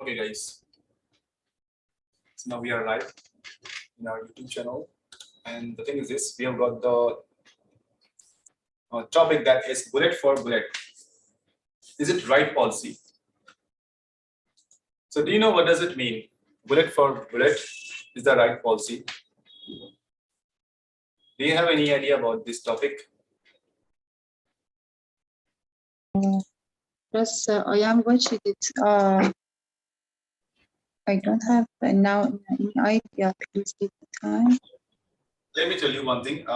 Okay, guys. So now we are live in our YouTube channel, and the thing is this: we have got the topic that is bullet for bullet. Is it right policy? So, do you know what does it mean? Bullet for bullet is the right policy. Do you have any idea about this topic? Yes, I am watching it. I don't have now any idea. Please give the time. Let me tell you one thing.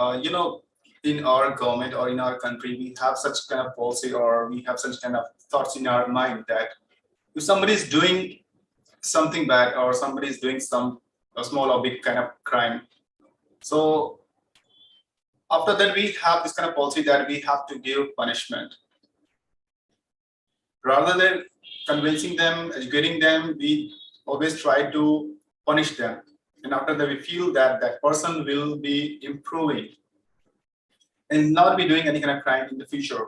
In our government or in our country, we have such kind of policy, or we have such kind of thoughts in our mind that if somebody is doing something bad, or somebody is doing a small or big kind of crime, so after that we have this kind of policy that we have to give punishment rather than convincing them, educating them. We always try to punish them, and after that we feel that that person will be improving and not be doing any kind of crime in the future.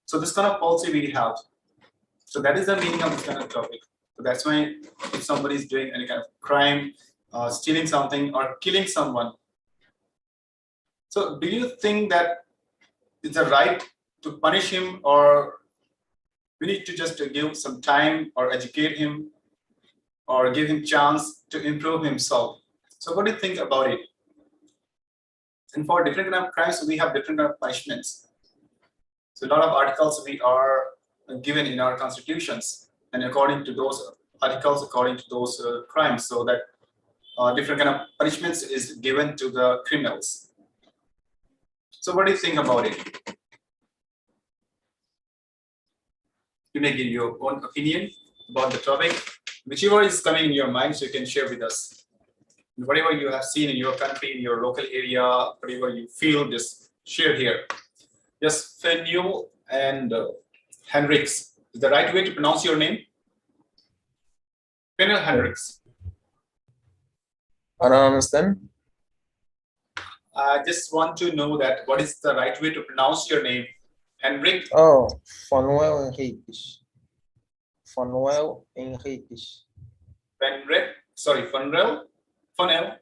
So this kind of policy we have. So that is the meaning of this kind of topic. So that's why if somebody is doing any kind of crime, stealing something or killing someone, so do you think that it's a right to punish him, or we need to just give some time or educate him or give him chance to improve himself? So what do you think about it? And for different kind of crimes, we have different kind of punishments. So a lot of articles we are given in our constitutions, and according to those articles, according to those crimes, so that different kind of punishments is given to the criminals. So what do you think about it? You may give your own opinion about the topic, whichever is coming in your mind, so you can share with us. Whatever you have seen in your country, in your local area, whatever you feel, just share here. Yes, Fenio and Henriks. Is the right way to pronounce your name? Fenio Henriks. I don't understand. I just want to know that what is the right way to pronounce your name? Henrik. Oh, Fanuel Henriques. Fanuel Henriques. Fenrek. Sorry, Funrel. Funel.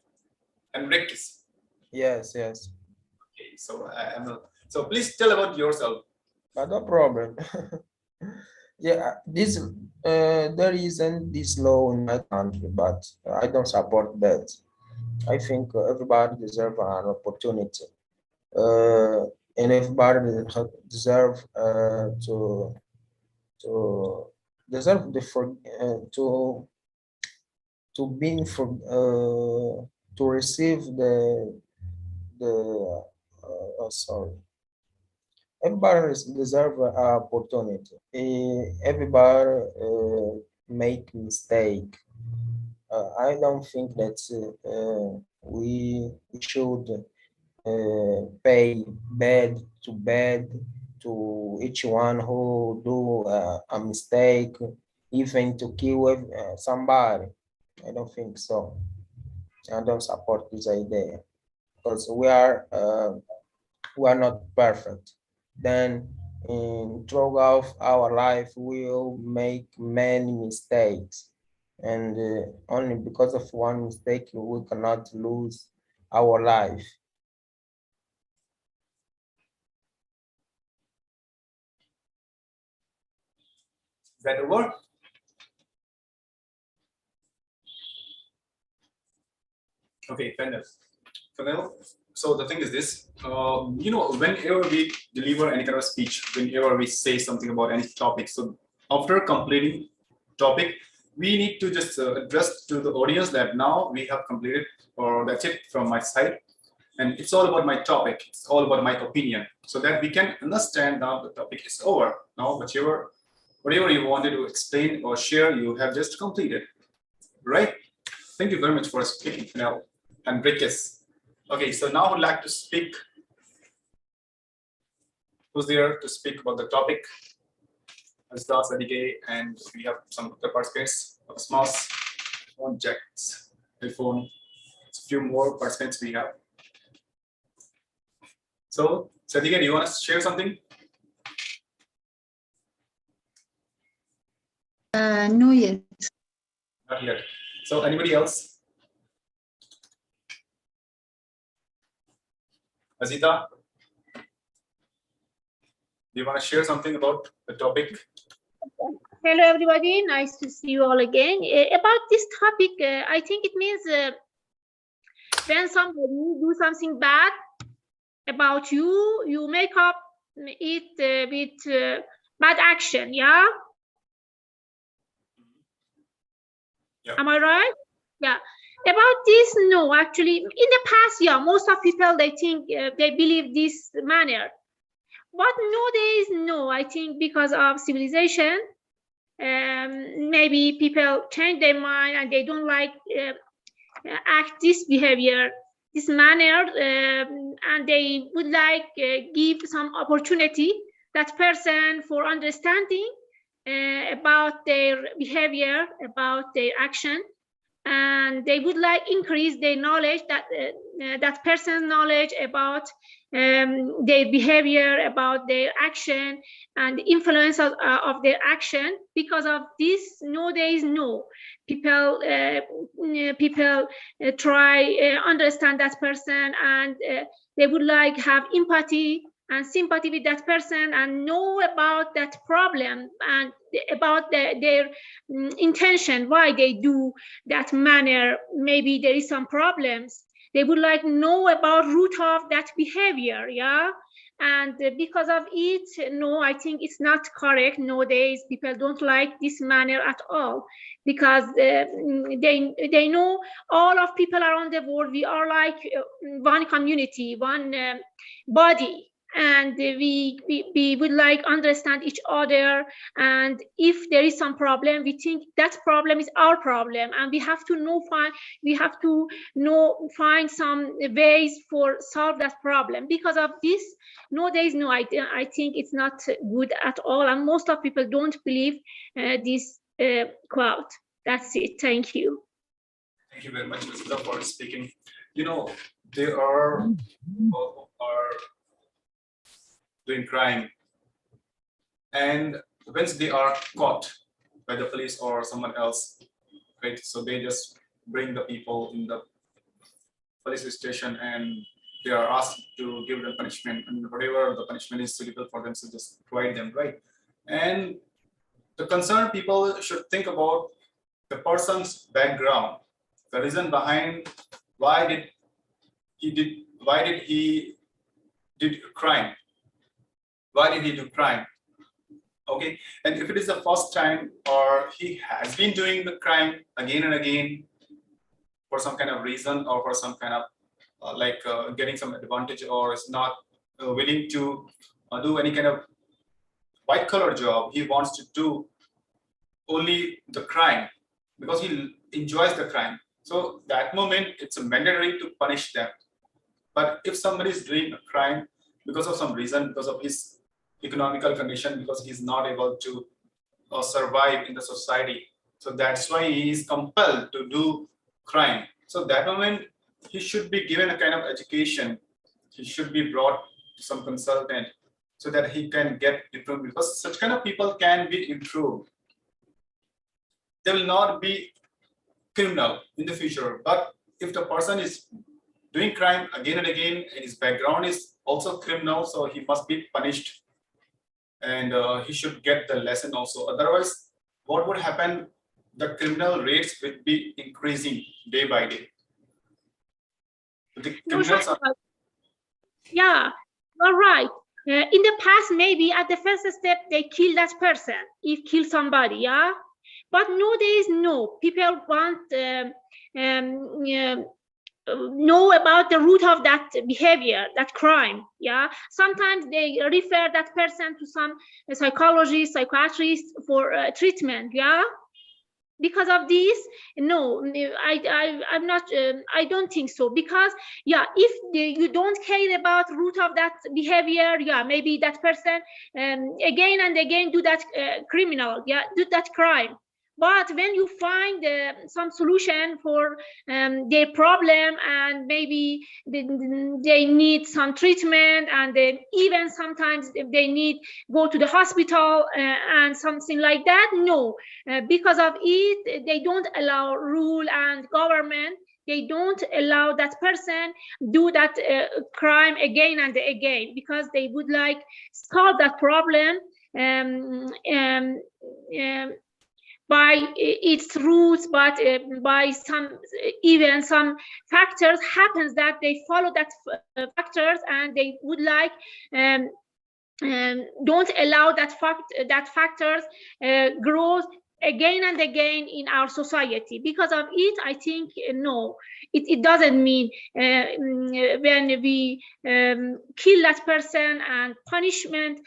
Henriks. Yes. Okay, so please tell about yourself. But no problem. Yeah, there isn't this law in my country, but I don't support that. I think everybody deserves an opportunity, and everybody deserve to deserve the for to being for to receive the sorry. Everybody deserve an opportunity. Everybody make mistake. I don't think that we should pay bad to each one who do a mistake, even to kill somebody. I don't think so. I don't support this idea because we are not perfect. Then throughout our life, we'll make many mistakes, and only because of one mistake, we cannot lose our life. Is that over? Okay, Fenel. So the thing is this, whenever we deliver any kind of speech, whenever we say something about any topic, so after completing topic, we need to just address to the audience that now we have completed, or that's it from my side. And it's all about my topic. It's all about my opinion, so that we can understand now the topic is over. Now, whatever you wanted to explain or share, you have just completed, right? Thank you very much for speaking, Fenel and Rickes. Okay, so now I would like to speak. Who's there to speak about the topic? Asda, Sadige, and we have some other participants. Osmos, phone checks, iPhone. A few more participants we have. So, Sadige, do you want to share something? No yet. Not yet. So anybody else? Azita, do you want to share something about the topic? Hello, everybody. Nice to see you all again. About this topic, I think it means when somebody do something bad about you, you make up it with bad action, yeah? Yeah. Am I right? Yeah. About this, no, actually, in the past, yeah, most of people, they think, they believe this manner. But nowadays, no, I think because of civilization, maybe people change their mind and they don't like act this behavior, this manner, and they would like give some opportunity that person for understanding about their behavior, about their action, and they would like increase their knowledge, that that person's knowledge about their behavior, about their action, and the influence of their action. Because of this, nowadays, no, people try understand that person, and they would like have empathy and sympathy with that person, and know about that problem, and about their intention, why they do that manner. Maybe there is some problems. They would like know about root of that behavior, yeah? And because of it, no, I think it's not correct. Nowadays, people don't like this manner at all, because they know all of people around the world, we are like one community, one body, and we would like understand each other. And if there is some problem, we think that problem is our problem, and we have to find some ways for solve that problem. Because of this, nowadays, no, I think it's not good at all, and most of people don't believe this quote. That's it. Thank you. Thank you very much, Azita, for speaking. You know, there are people who are doing crime, and once they are caught by the police or someone else, right? So they just bring the people in the police station and they are asked to give them punishment, and whatever the punishment is suitable for them, so just provide them, right? And the concerned people should think about the person's background, the reason behind why did he did crime, why did he do crime? Okay, and if it is the first time, or he has been doing the crime again and again for some kind of reason, or for some kind of getting some advantage, or is not willing to do any kind of white collar job, he wants to do only the crime because he enjoys the crime. So that moment, it's mandatory to punish them. But if somebody is doing a crime because of some reason, because of his economical condition, because he's not able to survive in the society, so that's why he is compelled to do crime. So that moment, he should be given a kind of education. He should be brought to some consultant so that he can get improved, because such kind of people can be improved. They will not be criminal in the future. But if the person is doing crime again and again, and his background is also criminal, so he must be punished, and he should get the lesson also. Otherwise, what would happen? The criminal rates will be increasing day by day. The criminals are... Yeah, you're right. In the past, maybe at the first step, they kill that person, if kill somebody, yeah? But nowadays, no. People want know about the root of that behavior, that crime, yeah? Sometimes they refer that person to some psychologist, psychiatrist for treatment, yeah? Because of this, no, I'm not, I don't think so. Because, yeah, if you don't care about root of that behavior, yeah, maybe that person again and again do that criminal, yeah, do that crime. But when you find some solution for their problem, and maybe they need some treatment, and even sometimes they need go to the hospital and something like that, no, because of it, they don't allow rule and government, they don't allow that person do that crime again and again, because they would like solve that problem by its roots, but by some even some factors happens that they follow that factors, and they would like don't allow that factors grows again and again in our society. Because of it, I think no, it doesn't mean when we kill that person and punishment,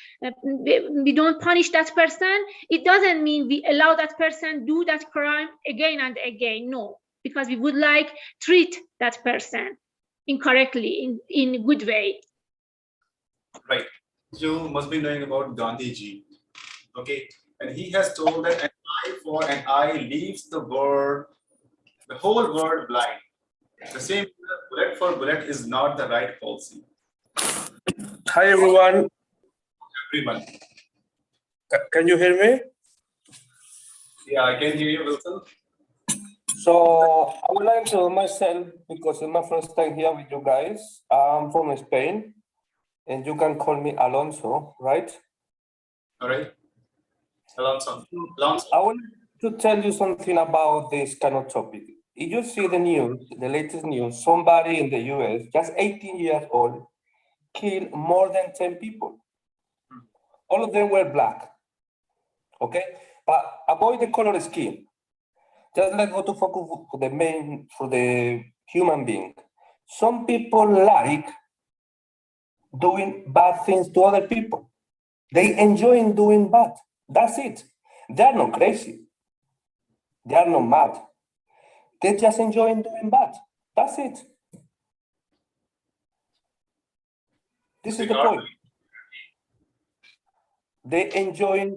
we don't punish that person, it doesn't mean we allow that person do that crime again and again, no, because we would like treat that person incorrectly in a good way. Right. You must be knowing about Gandhiji. Okay. And he has told that an eye for an eye leaves the whole world blind. The same bullet for bullet is not the right policy. Hi everyone, Everyone. can you hear me? Yeah, I can hear you, Wilson. So I would like to introduce myself because it's my first time here with you guys. I'm from Spain and you can call me Alonso, right? All right. Alonso. I want to tell you something about this kind of topic. If you see the news, the latest news, somebody in the US, just 18 years old, killed more than 10 people. All of them were black, okay? But avoid the color of skin. Just let's go to focus for the human being. Some people like doing bad things to other people. They enjoy doing bad. That's it. They are not crazy. They are not mad. They just enjoy doing bad. That's it. This is the point. They enjoy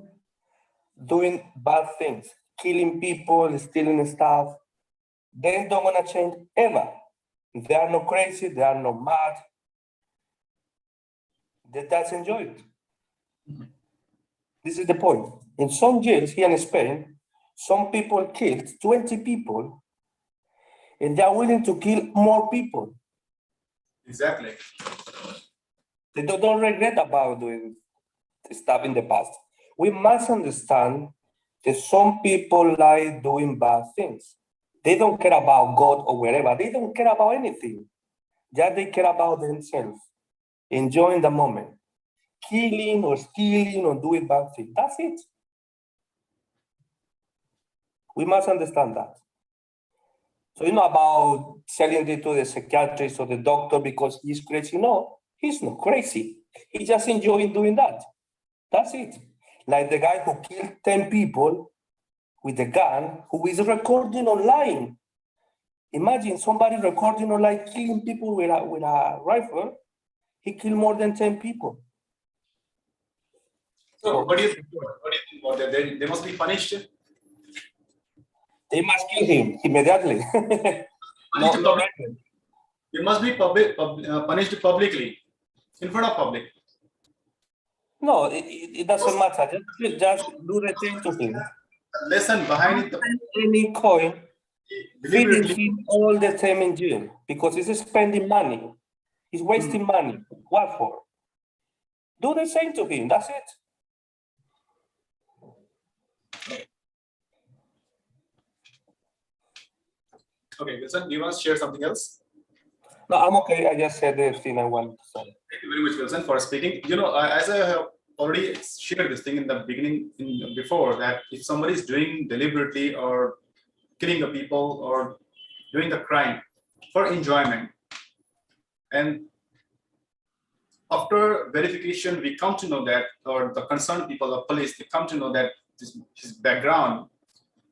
doing bad things, killing people, stealing stuff. They don't want to change ever. They are not crazy. They are not mad. They just enjoy it. This is the point. In some jails here in Spain, some people killed 20 people and they are willing to kill more people. Exactly. They don't regret about doing stuff in the past. We must understand that some people like doing bad things. They don't care about God or wherever. They don't care about anything. Just they care about themselves, enjoying the moment. Killing or stealing or doing bad things. That's it. We must understand that. So you know about selling it to the psychiatrist or the doctor because he's crazy. No, he's not crazy. He just enjoys doing that. That's it. Like the guy who killed 10 people with a gun who is recording online. Imagine somebody recording online killing people with a rifle. He killed more than 10 people. So what do you think? What do you think about that? They must be punished. They must kill him immediately. No. They must be punished publicly, in front of public. No, it doesn't matter. Just do the thing to him. Lesson behind it. Any coin, feeding Deliberately. him all the time in jail because he's spending money. He's wasting money. What for? Do the same to him. That's it. Okay, Wilson, do you want to share something else? No, I'm okay. I just said the thing I wanted to say. Thank you very much, Wilson, for speaking. You know, as I have already shared this thing in the beginning, before, that if somebody is doing deliberately or killing the people or doing the crime for enjoyment, and after verification, we come to know that, or the concerned people, the police, they come to know that his background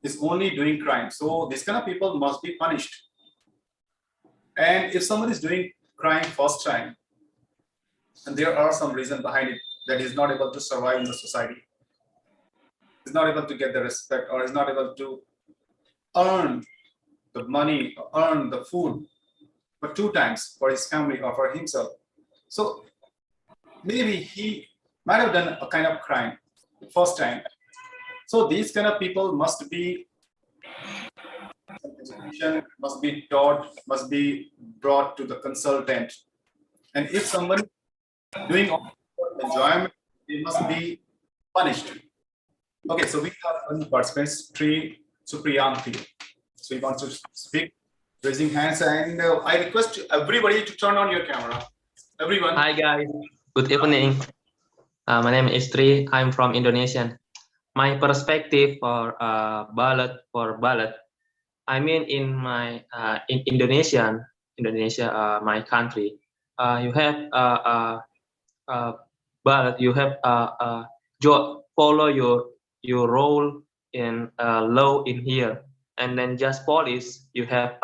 is only doing crime. So these kind of people must be punished. And if somebody is doing crime first time, and there are some reason behind it that he's not able to survive in the society, is not able to get the respect or is not able to earn the money, earn the food for 2 times for his family or for himself. So maybe he might have done a kind of crime first time. So these kind of people must be must be taught, must be brought to the consultant. And if someone doing all enjoyment, they must be punished. Okay, so we have one participants, Supriyanti. So you want to speak, raising hands, and I request everybody to turn on your camera. Everyone. Hi guys, good evening. My name is Tri. I'm from Indonesia. My perspective for ballot, I mean in my in Indonesia, my country, you have ballot. You have follow your role in law in here, and then just police. You have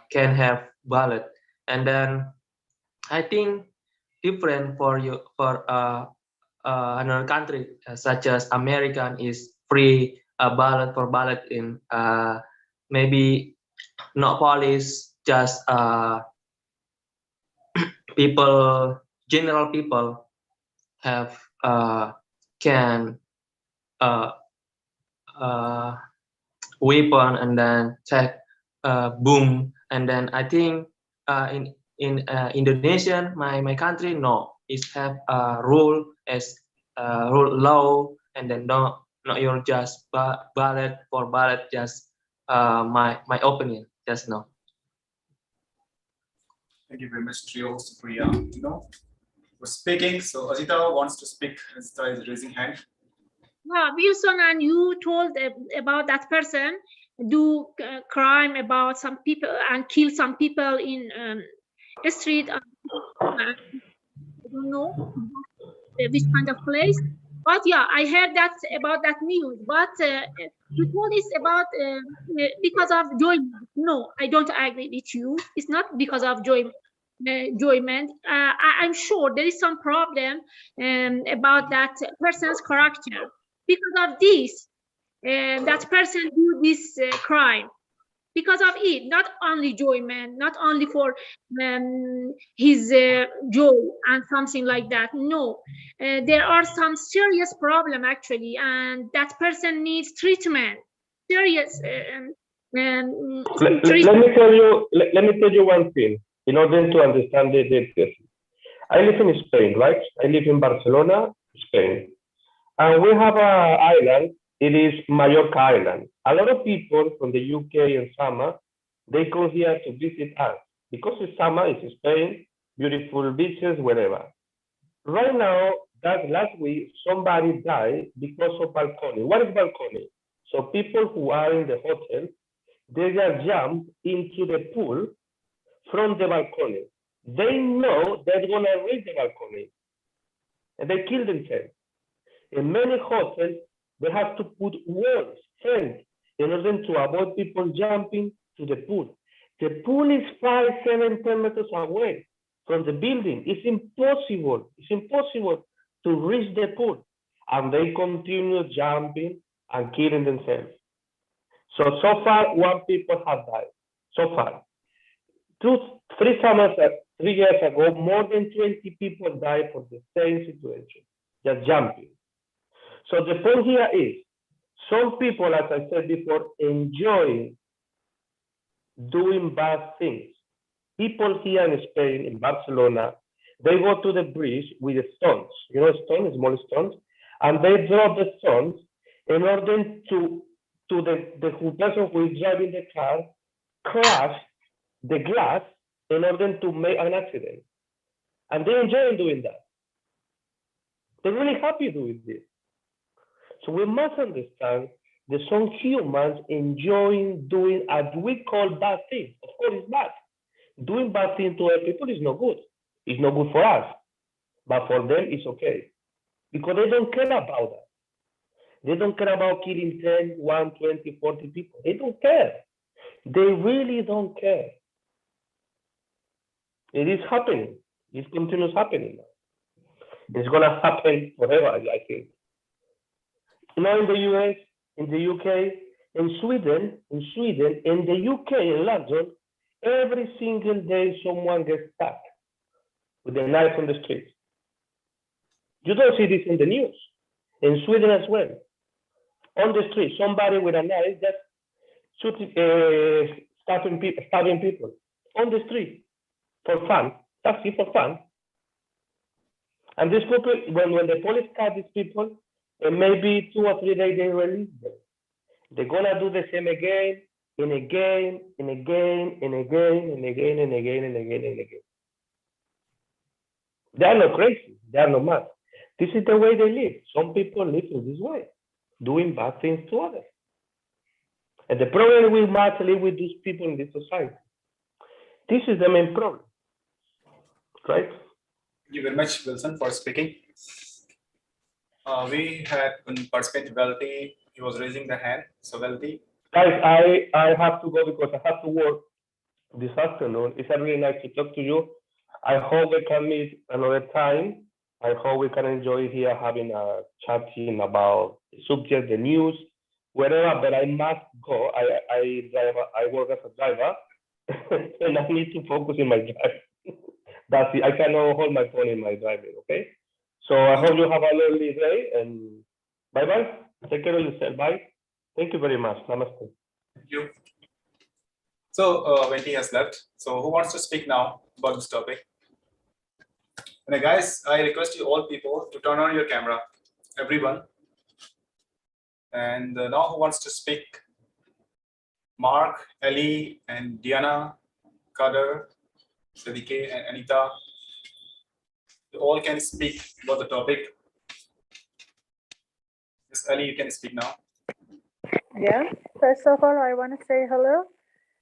can have ballot, and then I think different for you for another country such as American is free ballot for ballot in maybe not police, just people, general people have can weapon and then take boom, and then I think in Indonesia, my country, no, it have rule as rule law, and then not your just ballot for ballot, just my opinion, just no. Thank you very much, Trio, Supriya. For speaking. So Ajita wants to speak. Ajita is raising hand. Yeah, Wilson, and you told about that person do crime about some people and kill some people in the street. I don't know which kind of place, but yeah, I heard that about that news. But you told this about because of joy. No, I don't agree with you. It's not because of enjoyment. I'm sure there is some problem about that person's character. Because of this, that person do this crime. Because of it, not only enjoyment, not only for his joy and something like that. No, there are some serious problem actually, and that person needs treatment. Serious treatment. Let me tell you one thing in order to understand the I live in Spain, right? I live in Barcelona, Spain. And we have an island, it is Mallorca Island. A lot of people from the UK and summer, they come here to visit us because it's summer, it's Spain, beautiful beaches, whatever. Right now, that last week, somebody died because of balcony. What is balcony? So people who are in the hotel, they just jump into the pool from the balcony. They know they're gonna reach the balcony, and they kill themselves. In many hotels, they have to put walls, fence, in order to avoid people jumping to the pool. The pool is 5, 7, 10 meters away from the building. It's impossible. It's impossible to reach the pool. And they continue jumping and killing themselves. So far, 1 people have died. So far. 3 years ago, more than 20 people died for the same situation, just jumping. So the point here is, some people, as I said before, enjoy doing bad things. People here in Spain, in Barcelona, they go to the bridge with the stones, stones, small stones, and they drop the stones in order to the person who is driving the car crash the glass in order to make an accident. And they enjoy doing that. They're really happy doing this. So we must understand that some humans enjoying doing, as we call, bad things. Of course, it's bad. Doing bad things to other people is not good. It's not good for us. But for them, it's okay. Because they don't care about that. They don't care about killing 10, 1, 20, 40 people. They don't care. They really don't care. It is happening. It continues happening. It's going to happen forever, I think. Not in the US, in the UK, in Sweden, in the UK, in London, every single day someone gets stabbed with a knife on the street. You don't see this in the news. In Sweden as well. On the street, somebody with a knife just stabbing people on the street for fun. That's it, for fun. And these people, when the police catch these people, maybe 2 or 3 days they release them. They're gonna do the same again, and again, and again, and again, and again, and again, and again, and again. They are not crazy. They are not mad. This is the way they live. Some people live in this way, doing bad things to others. And the problem we must live with these people in this society. This is the main problem, right? Thank you very much, Wilson, for speaking. We had one participant, Velty. He was raising the hand. So, Velty. Guys, I have to go because I have to work this afternoon. It's really nice to talk to you. I hope we can meet another time. I hope we can enjoy here having a chatting about the subject, the news, wherever. But I must go. I work as a driver, and I need to focus in my drive. That's it. I cannot hold my phone in my driving. Okay. So I hope you have a lovely day, and bye bye. Take care of yourself. Bye. Thank you very much. Namaste. Thank you. So, Velty has left. So, who wants to speak now about this topic? And guys, I request you all people to turn on your camera, everyone. And now who wants to speak? Mark, Ellie, and Diana, Kader, Sadike, and Anita. You all can speak about the topic. Yes, Ellie, you can speak now. Yeah, first of all, I want to say hello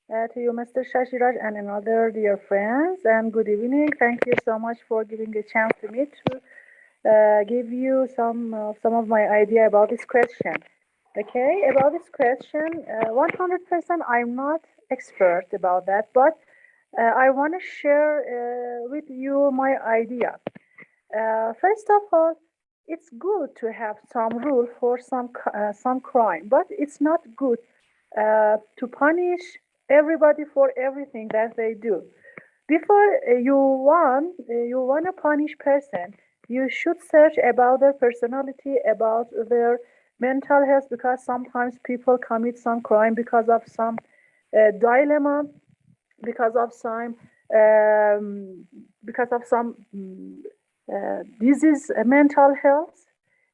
to you, Mr. Shashiraj, and another dear friends, and good evening. Thank you so much for giving a chance to me to give you some of my idea about this question. Okay, about this question, 100% I'm not expert about that, but I want to share with you my idea. First of all, it's good to have some rule for some crime, but it's not good to punish everybody for everything that they do. Before you want to punish person, you should search about their personality, about their mental health, because sometimes people commit some crime because of some dilemma, because of some disease, mental health,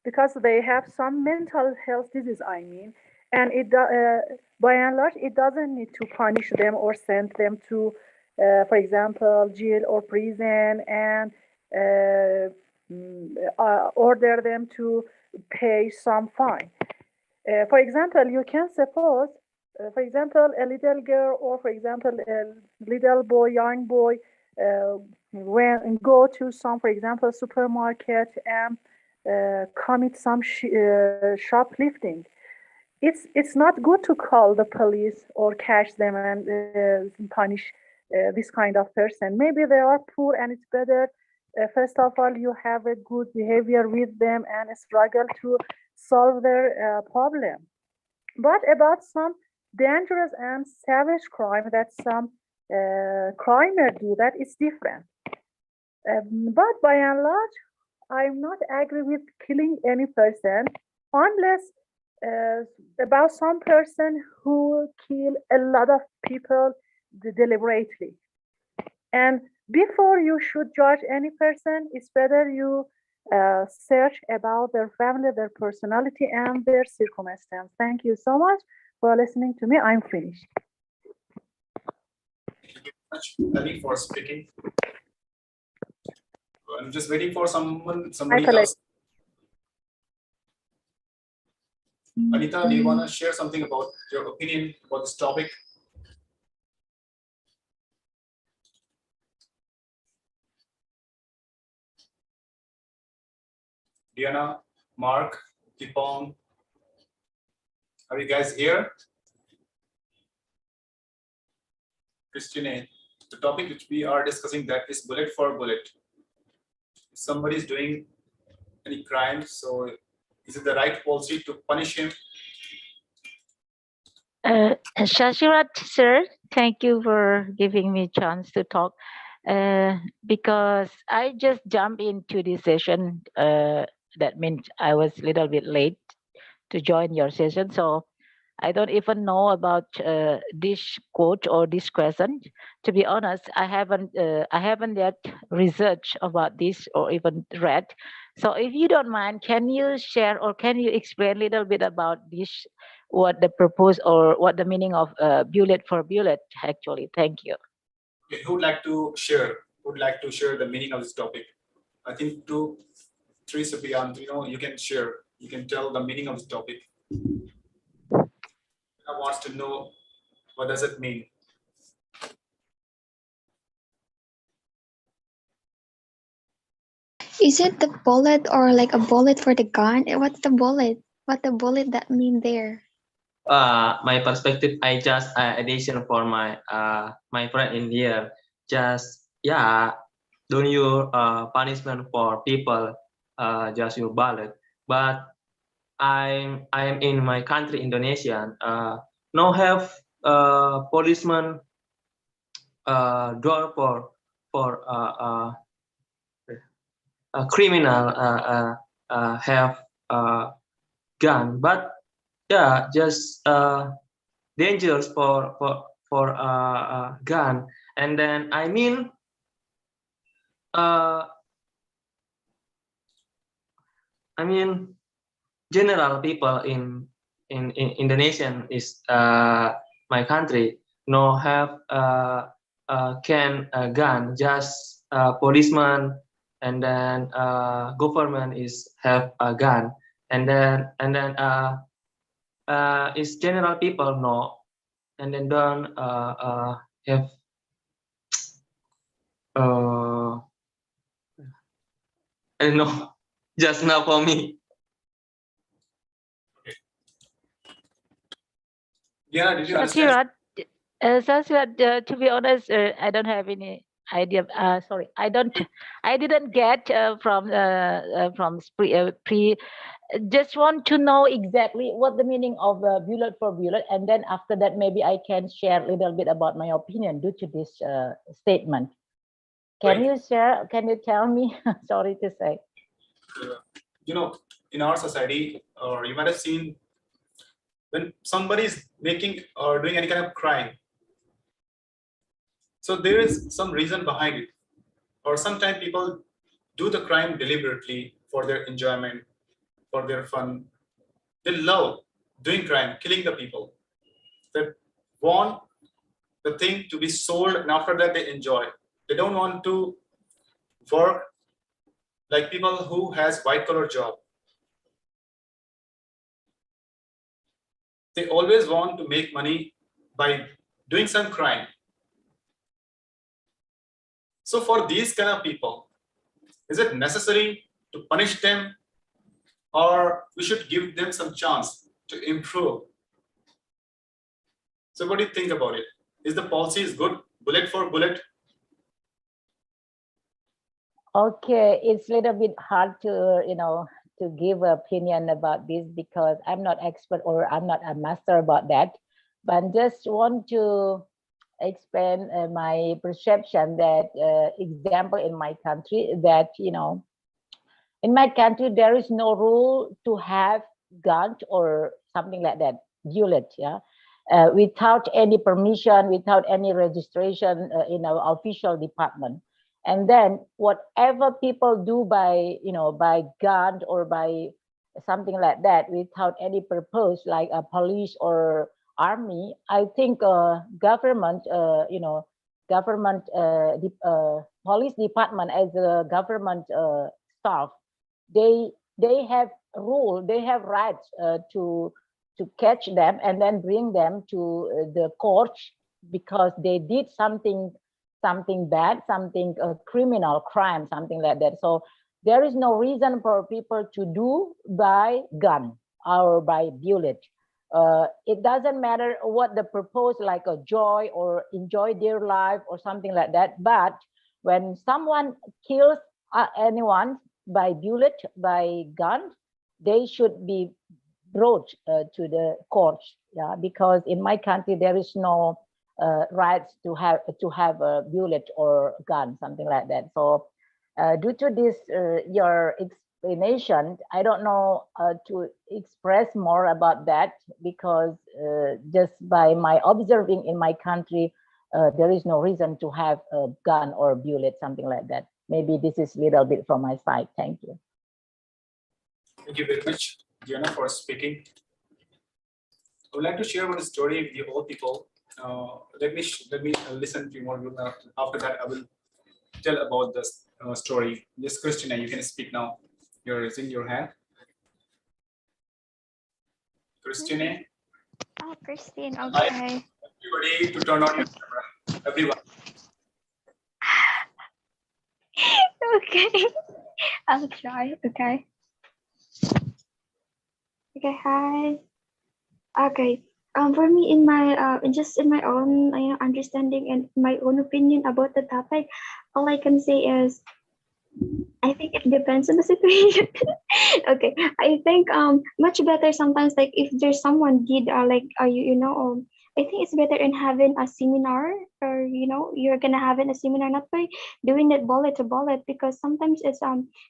because they have some mental health disease, I mean, and by and large, it doesn't need to punish them or send them to, for example, jail or prison, and order them to pay some fine. For example, you can suppose, for example, a little girl, or for example, a little boy, young boy, when go to some, for example, supermarket and commit some shoplifting. It's not good to call the police or catch them and punish this kind of person. Maybe they are poor, and it's better. First of all, you have a good behavior with them and struggle to solve their problem. But about some dangerous and savage crime that some criminals do, that is different. But by and large, I'm not agree with killing any person unless about some person who kill a lot of people deliberately. And before you should judge any person, it's better you search about their family, their personality, and their circumstance. Thank you so much for listening to me. I'm finished. Thank you very much, Ellie, for speaking. I'm just waiting for somebody else. Anita, do you want to share something about your opinion about this topic? Diana, Mark, Tipon, are you guys here? Christine, the topic which we are discussing, that is bullet for bullet. If somebody is doing any crime, so Is it the right policy to punish him? Shashirat, sir, thank you for giving me a chance to talk. Because I just jumped into this session. That means I was a little bit late to join your session. So I don't even know about this quote or this question. To be honest, I haven't yet researched about this or even read. So if you don't mind, can you share or can you explain a little bit about this, what the purpose or what the meaning of bullet for bullet actually? Thank you. Okay, who would like to share? Who would like to share the meaning of this topic? I think 2, 3 Supriyan, you can share. You can tell the meaning of this topic. I wants to know what does it mean. Is it the bullet or like a bullet for the gun? What's the bullet? What the bullet that mean there? My perspective, I just addition for my my friend in here. Just don't you punishment for people just your ballot. But I'm in my country Indonesia. No have policeman door for a criminal have gun, but just dangerous for gun. And then I mean general people in Indonesian is my country no have can gun, just policeman, and then government is have a gun, and then is general people no, and then don't have I don't know, just now for me. Yeah, did you understand? Shashirat, to be honest, I don't have any idea. Sorry, I didn't get from pre. Just want to know exactly what the meaning of bullet for bullet, and then after that, maybe I can share a little bit about my opinion due to this statement. Can you share? Can you tell me? Sorry to say. In our society, or you might have seen, when somebody is making or doing any kind of crime, so there is some reason behind it, or sometimes people do the crime deliberately for their enjoyment, for their fun. They love doing crime, killing the people. They want the thing to be sold, and after that they enjoy. They don't want to work like people who has white collar job. They always want to make money by doing some crime. So for these kind of people, is it necessary to punish them, or we should give them some chance to improve? So what do you think about it? Is the policy is good, bullet for bullet? Okay, it's a little bit hard to to give an opinion about this because I'm not expert or I'm not a master about that. But just want to explain my perception that example in my country that in my country there is no rule to have guns or something like that, bullet, without any permission, without any registration in our official department. And then whatever people do by by gun or by something like that without any purpose, like a police or army, I think government police department as a government staff, they have rule, they have rights to catch them and then bring them to the court because they did something bad, something criminal crime, something like that. So there is no reason for people to do by gun or by bullet. It doesn't matter what the purpose, like a joy or enjoy their life or something like that. But when someone kills anyone by bullet, by gun, they should be brought to the courts. Yeah, because in my country there is no rights to have a bullet or gun, something like that. So due to this, your explanation, I don't know to express more about that, because just by my observing in my country, there is no reason to have a gun or a bullet, something like that. Maybe this is a little bit from my side. Thank you. Thank you very much, Diana, for speaking. I would like to share one story with you all people. Let me listen to more. After that, I will tell about this story. Yes, Christina, you can speak now. You're raising your hand. Christina. Oh, Christine. Hi. Okay. Everybody to turn on your camera. Everyone. Okay. I'll try. Okay. Okay. Hi. Okay. For me, in my just in my own understanding and my own opinion about the topic, all I can say is, I think it depends on the situation. Okay, I think much better sometimes, like if there's someone did I think it's better in having a seminar, or you're gonna have in a seminar, not by doing it bullet to bullet, because sometimes it's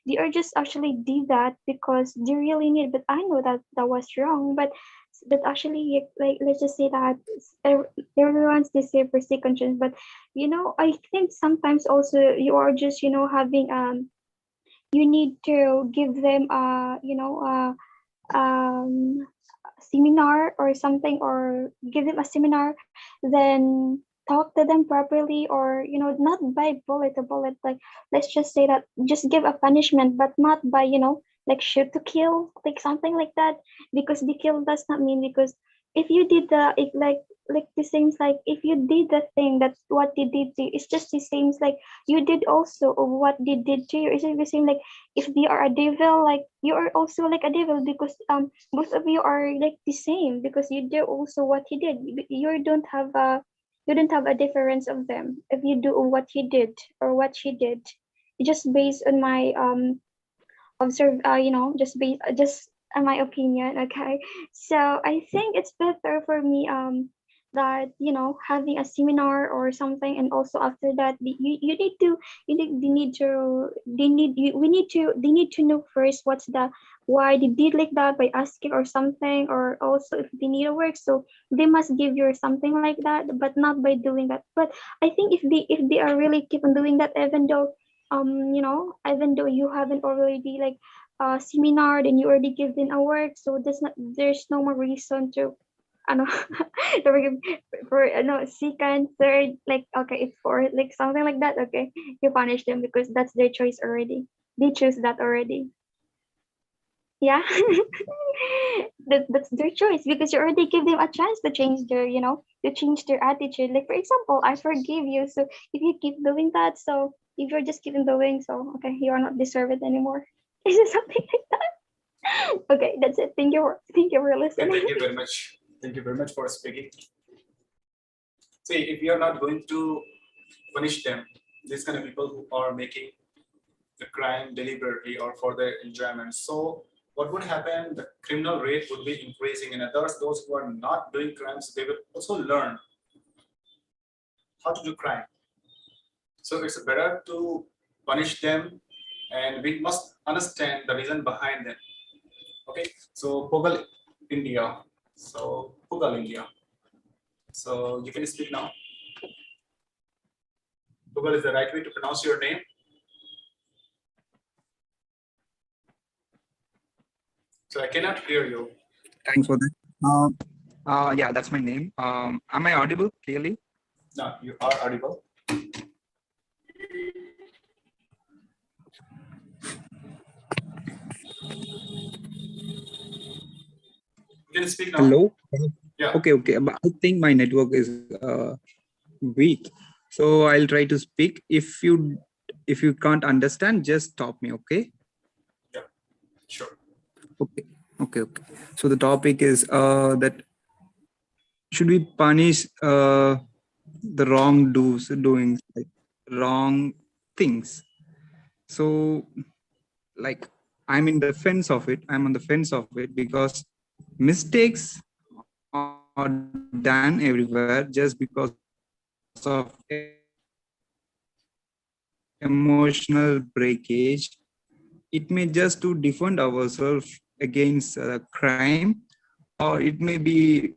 they are just actually did that because they really need, but I know that that was wrong, but actually, like, let's just say that everyone's deserve for second chance, but I think sometimes also you are just having you need to give them seminar or something, or give them a seminar, then talk to them properly, or not by bullet to bullet, like let's just say that just give a punishment, but not by like shoot to kill, like something like that, because the kill does not mean, because if you did like the same, like if you did the thing that what they did to you, it's just the same, like you did also of what they did to you. It's the same, like if they are a devil, like you are also like a devil, because both of you are like the same, because you did also what he did. You don't have a difference of them if you do what he did or what she did. Just based on my observe just my opinion. Okay, so I think it's better for me that having a seminar or something, and also after that you need to they need to know first what's the why they did like that, by asking or something, or also if they need a work, so they must give you something like that, but not by doing that. But I think if they are really keep on doing that, even though even though you haven't already like seminar, then you already given a work, so there's no more reason to ano for second, third, like okay, it's fourth, like something like that. Okay, you punish them because that's their choice already. They choose that already. Yeah. That's their choice, because you already give them a chance to change their to change their attitude. Like for example, I forgive you, so if you keep doing that, so if you're just keeping doing, so okay, you are not deserve it anymore. Is it something like that? Okay, that's it. Thank you for listening. Thank you very much. Thank you very much for speaking. See, if we are not going to punish them, these kind of people who are making the crime deliberately or for their enjoyment, so what would happen? The criminal rate would be increasing, and others, those who are not doing crimes, they will also learn how to do crime. So it's better to punish them, and we must understand the reason behind them. Okay, so Pogal India. So Pogal India. So you can speak now. Pogal is the right way to pronounce your name. So I cannot hear you. Thanks for that. Yeah, that's my name. Am I audible clearly? No, you are audible. You can speak now. Hello? Yeah. Okay. But I think my network is weak. So I'll try to speak. If you can't understand, just stop me, okay? Yeah, sure. Okay. So the topic is that should we punish the doings, like wrong things? So like I'm in the fence of it. I'm on the fence of it because mistakes are done everywhere just because of emotional breakage. It may just to defend ourselves against crime, or it may be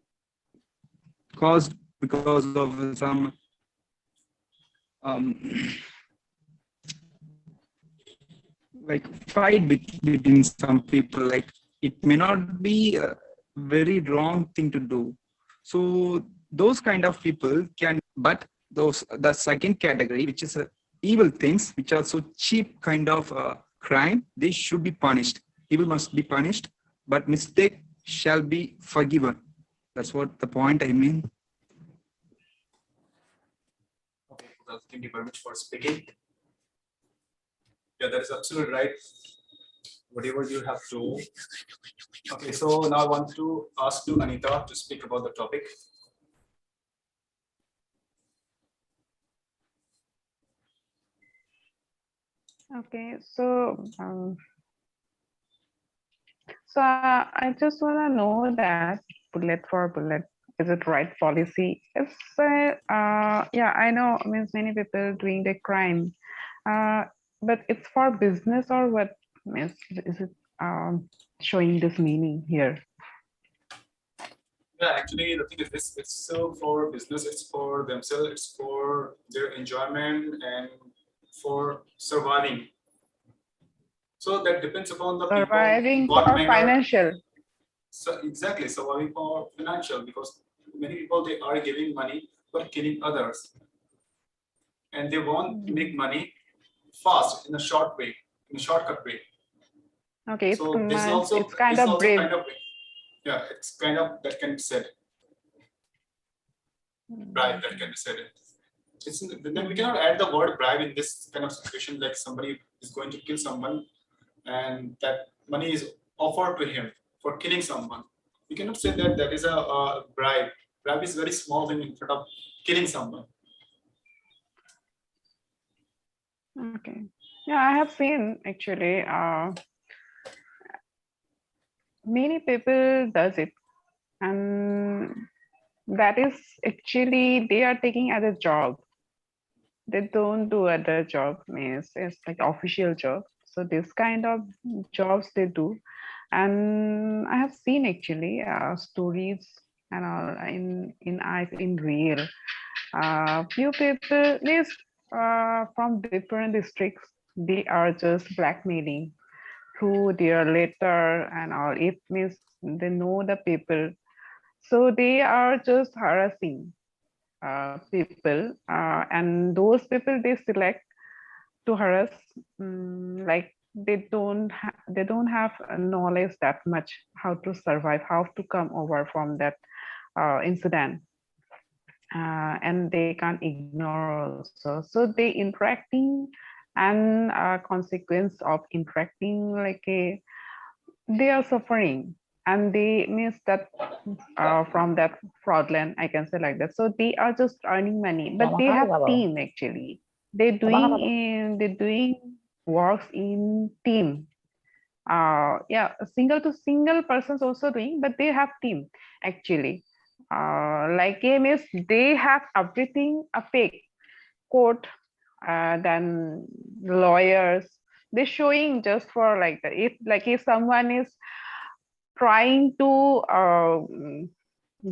caused because of some like fight between some people. Like it may not be a very wrong thing to do. So those kind of people can, but those the second category, which is evil things, which are so cheap kind of crime, they should be punished. Evil must be punished, but mistake shall be forgiven. That's what the point I mean. Okay, well, thank you very much for speaking. Yeah, that is absolutely right. Whatever you have to. Okay, so now I want to ask to Anita to speak about the topic. Okay, so I just want to know that bullet for bullet, is it right policy? It's yeah, I know, means many people doing the crime, but it's for business or what? Means is it showing this meaning here? Yeah, actually, the thing is this: it's so for business, it's for themselves, it's for their enjoyment and for surviving. So that depends upon the Surviving people. for financial. So exactly, surviving for financial, because many people, they are giving money for killing others, and they want to make money fast in a short way, in a shortcut way. Okay, So this is also, it's kind of brave. Yeah, it's kind of, that can be said. Bribe, that can be said. It's, then we cannot add the word bribe in this kind of situation, like somebody is going to kill someone and that money is offered to him for killing someone. You cannot say that that is a bribe. Bribe is very small thing in front of killing someone. Okay. Yeah, I have seen actually many people does it, and that is actually they are taking as a job. They don't do other job, means it's like official job. So this kind of jobs they do, and I have seen actually stories and all in real. Few people, means from different districts, they are just blackmailing through their letter and all. It means they know the people, so they are just harassing people, and those people they select to harass, like they don't have knowledge that much how to survive, how to come over from that incident, and they can't ignore also. So they interacting, and consequence of interacting, like they are suffering, and they miss that from that fraudulent, I can say like that. So they are just earning money, but they have team actually. They're doing works in team. Yeah, single to single persons also doing, but they have team actually. Like is they have everything a fake court, then lawyers. They're showing just for like that. If someone is trying to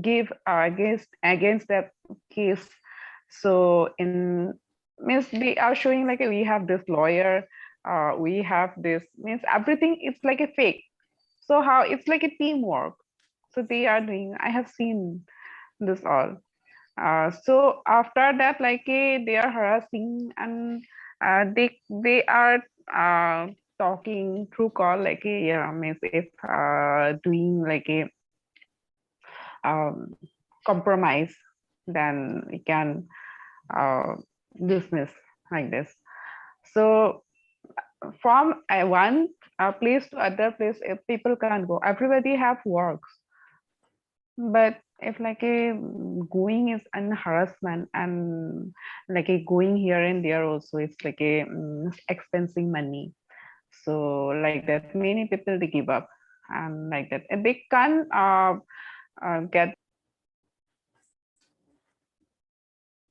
give against that case, so in means they are showing like we have this lawyer, we have this, means everything it's like a fake. So how it's like a teamwork. So they are doing, I have seen this all. So after that, like they are harassing, and they are talking through call, like yeah, means if doing like a compromise, then we can dismiss like this. So from one place to other place, if people can't go, everybody have works, but if like a going is an harassment, and like a going here and there also, it's like a expensing money. So like that, many people they give up, and like that, and they can't get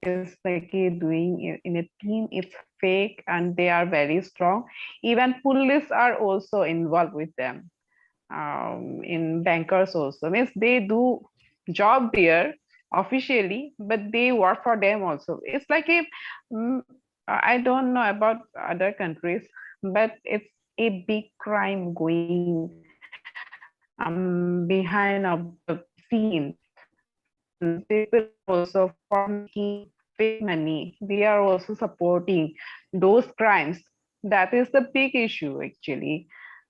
is like doing in a team. It's fake, and they are very strong. Even police are also involved with them. In bankers also means they do job there officially, but they work for them also. It's like a I don't know about other countries, but it's a big crime going behind of the scenes. People also for making fake money, they are also supporting those crimes. That is the big issue actually.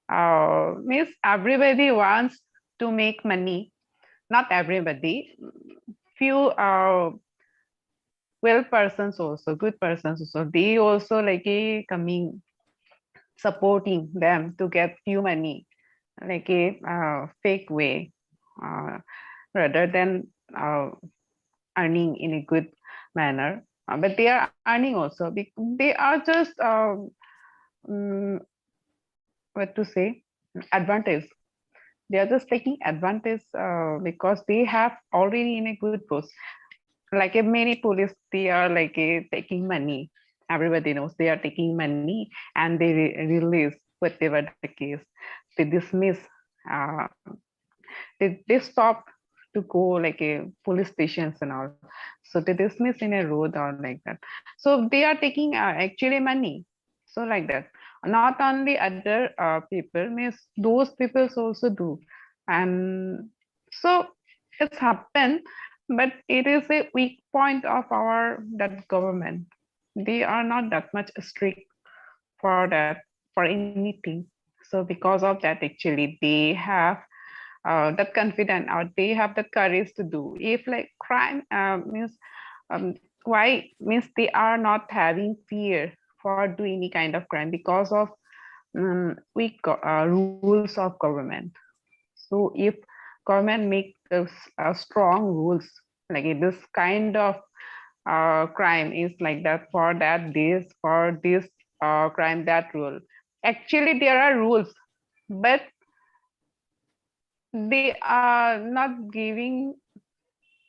Means everybody wants to make money. Not everybody, few well persons also, good persons also, they also like a coming supporting them to get few money like a fake way, rather than earning in a good manner. But they are earning also. They are just what to say, advantage. They are just taking advantage because they have already in a good post. Like many police, they are like taking money. Everybody knows they are taking money, and they release whatever the case. They dismiss. Uh, they stop to go like a police stations and all. So they dismiss in a road or like that. So they are taking actually money. So like that. Not only other people, means those people also do. And so it's happened, but it is a weak point of our that government. They are not that much strict for that, for anything. So because of that, actually, they have that confidence, or they have the courage to do. If like crime means why means they are not having fear for doing any kind of crime because of weak rules of government. So if government make those strong rules, like this kind of crime is like that, for that this, for this crime that rule. Actually, there are rules, but they are not giving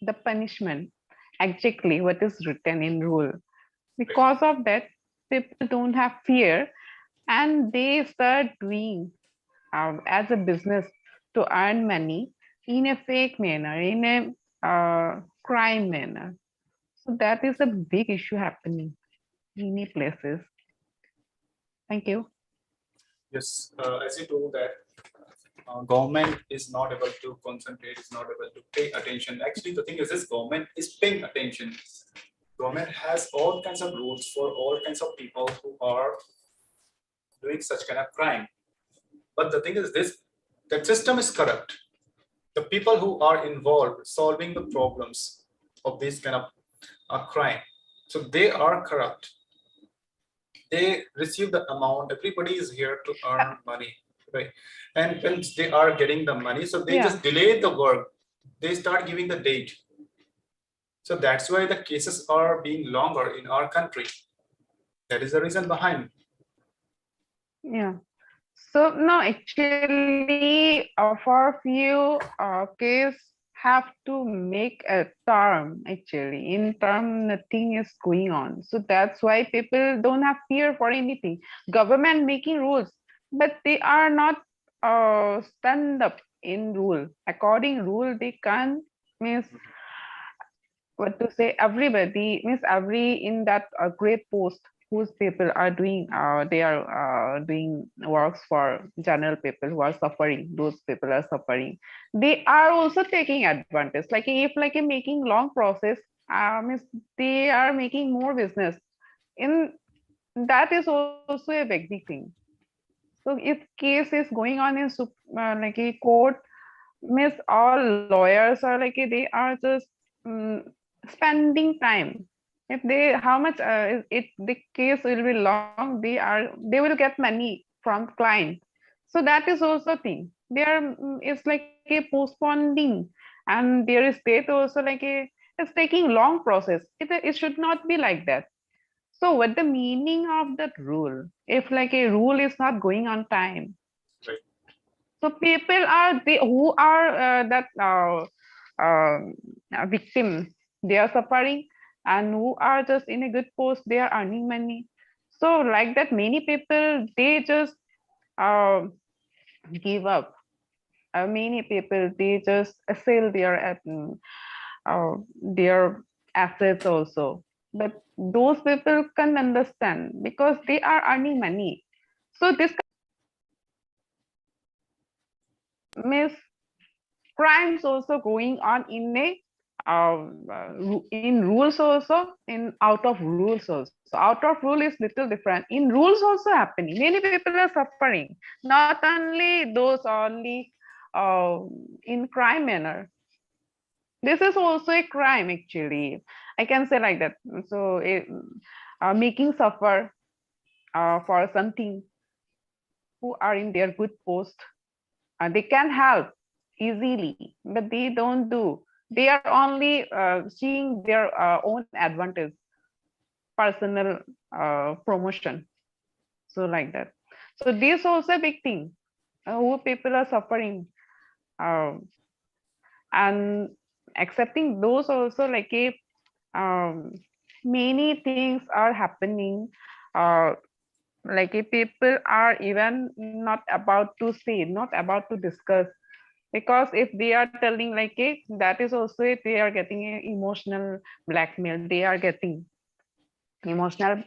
the punishment exactly what is written in rule. Because of that, people don't have fear, and they start doing as a business to earn money in a fake manner, in a crime manner. So that is a big issue happening in many places. Thank you. Yes, as you told that government is not able to concentrate, is not able to pay attention. Actually, the thing is this government is paying attention. Government has all kinds of rules for all kinds of people who are doing such kind of crime. But the thing is this, the system is corrupt. The people who are involved solving the problems of this kind of crime, so they are corrupt. They receive the amount, everybody is here to earn money, right? And when they are getting the money, so they just delay the work, they start giving the date. So that's why the cases are being longer in our country. That is the reason behind. Yeah. So no, actually, for few case have to make a term. Actually, in term, nothing is going on. So that's why people don't have fear for anything. Government making rules, but they are not stand up in rule. According rule, they can't means what to say. Everybody means every in that great post whose people are doing they are doing works for general people who are suffering, those people are suffering, they are also taking advantage, like if like a making long process means they are making more business in that, is also a big thing. So if case is going on in like a court, means all lawyers are like they are just spending time. If they how much the case will be long, they will get money from client. So that is also thing. They are it's like a postponing, and there is state also like a it's taking long process. It should not be like that. So what the meaning of that rule? If like a rule is not going on time, Right. so people are who are victim, they are suffering, and who are just in a good post, they are earning money. So like that, many people, they just give up. Many people, they just sell their assets also. But those people can understand because they are earning money. So this means crimes also going on in in rules also, in out of rules also. Out of rule is little different. In rules also happening. Many people are suffering. Not only those only in crime manner. This is also a crime actually. I can say like that. So making suffer for something who are in their good post, they can help easily, but they don't do. They are only seeing their own advantage, personal promotion. So like that. So this also a big thing. Who people are suffering, and accepting those also like a many things are happening. Like if people are even not about to say, not about to discuss, because if they are telling like a, that is also it, they are getting a emotional blackmail, they are getting emotionally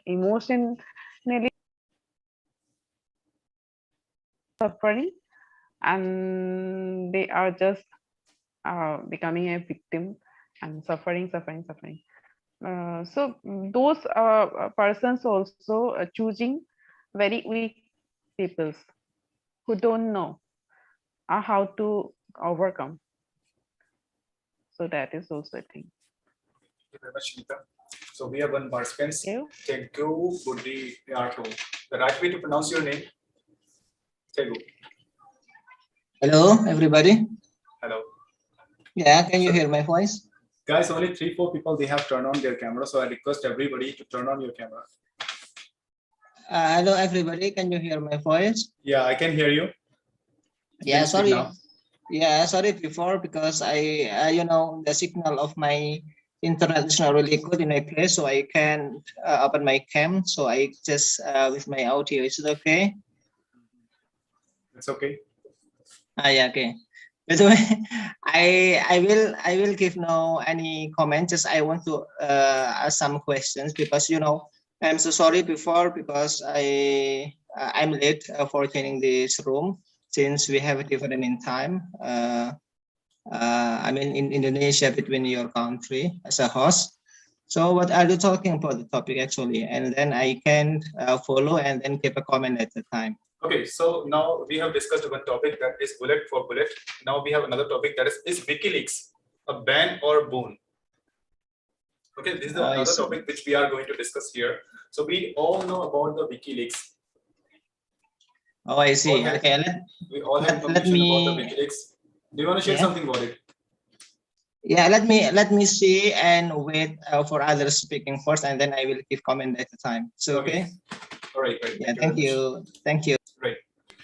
suffering, and they are just becoming a victim and suffering. So those persons also choosing very weak peoples who don't know how to overcome. So that is also a thing. Thank you very much, Nita. So we have one participant, Tegu Buddhi Yarto. The right way to pronounce your name? Tegu. Hello, everybody. Hello. Yeah, can you hear my voice? Guys, only 3-4 people, they have turned on their camera. So I request everybody to turn on your camera. Hello, everybody. Can you hear my voice? Yeah, I can hear you. Yeah, sorry. Yeah, sorry before, because I you know, the signal of my internet is not really good in my place, so I can't open my cam. So I just with my audio. Is it okay? It's okay. Yeah, okay. By the way, I will give no any comment. Just I want to ask some questions, because you know, I'm so sorry before, because I'm late for joining this room, since we have a different in time. I mean in Indonesia, between your country as a host. So what are you talking about the topic actually? And then I can follow and then give a comment at the time. Okay, so now we have discussed one topic, that is bullet for bullet. Now we have another topic, that is WikiLeaks a ban or boon? Okay, this is another topic which we are going to discuss here. So we all know about the WikiLeaks. Oh, I see. Okay, we all have information about the WikiLeaks. Do you want to share something about it? Yeah, let me see and wait for others speaking first, and then I will give comment at the time. So okay. All right. Yeah, thank you. Right.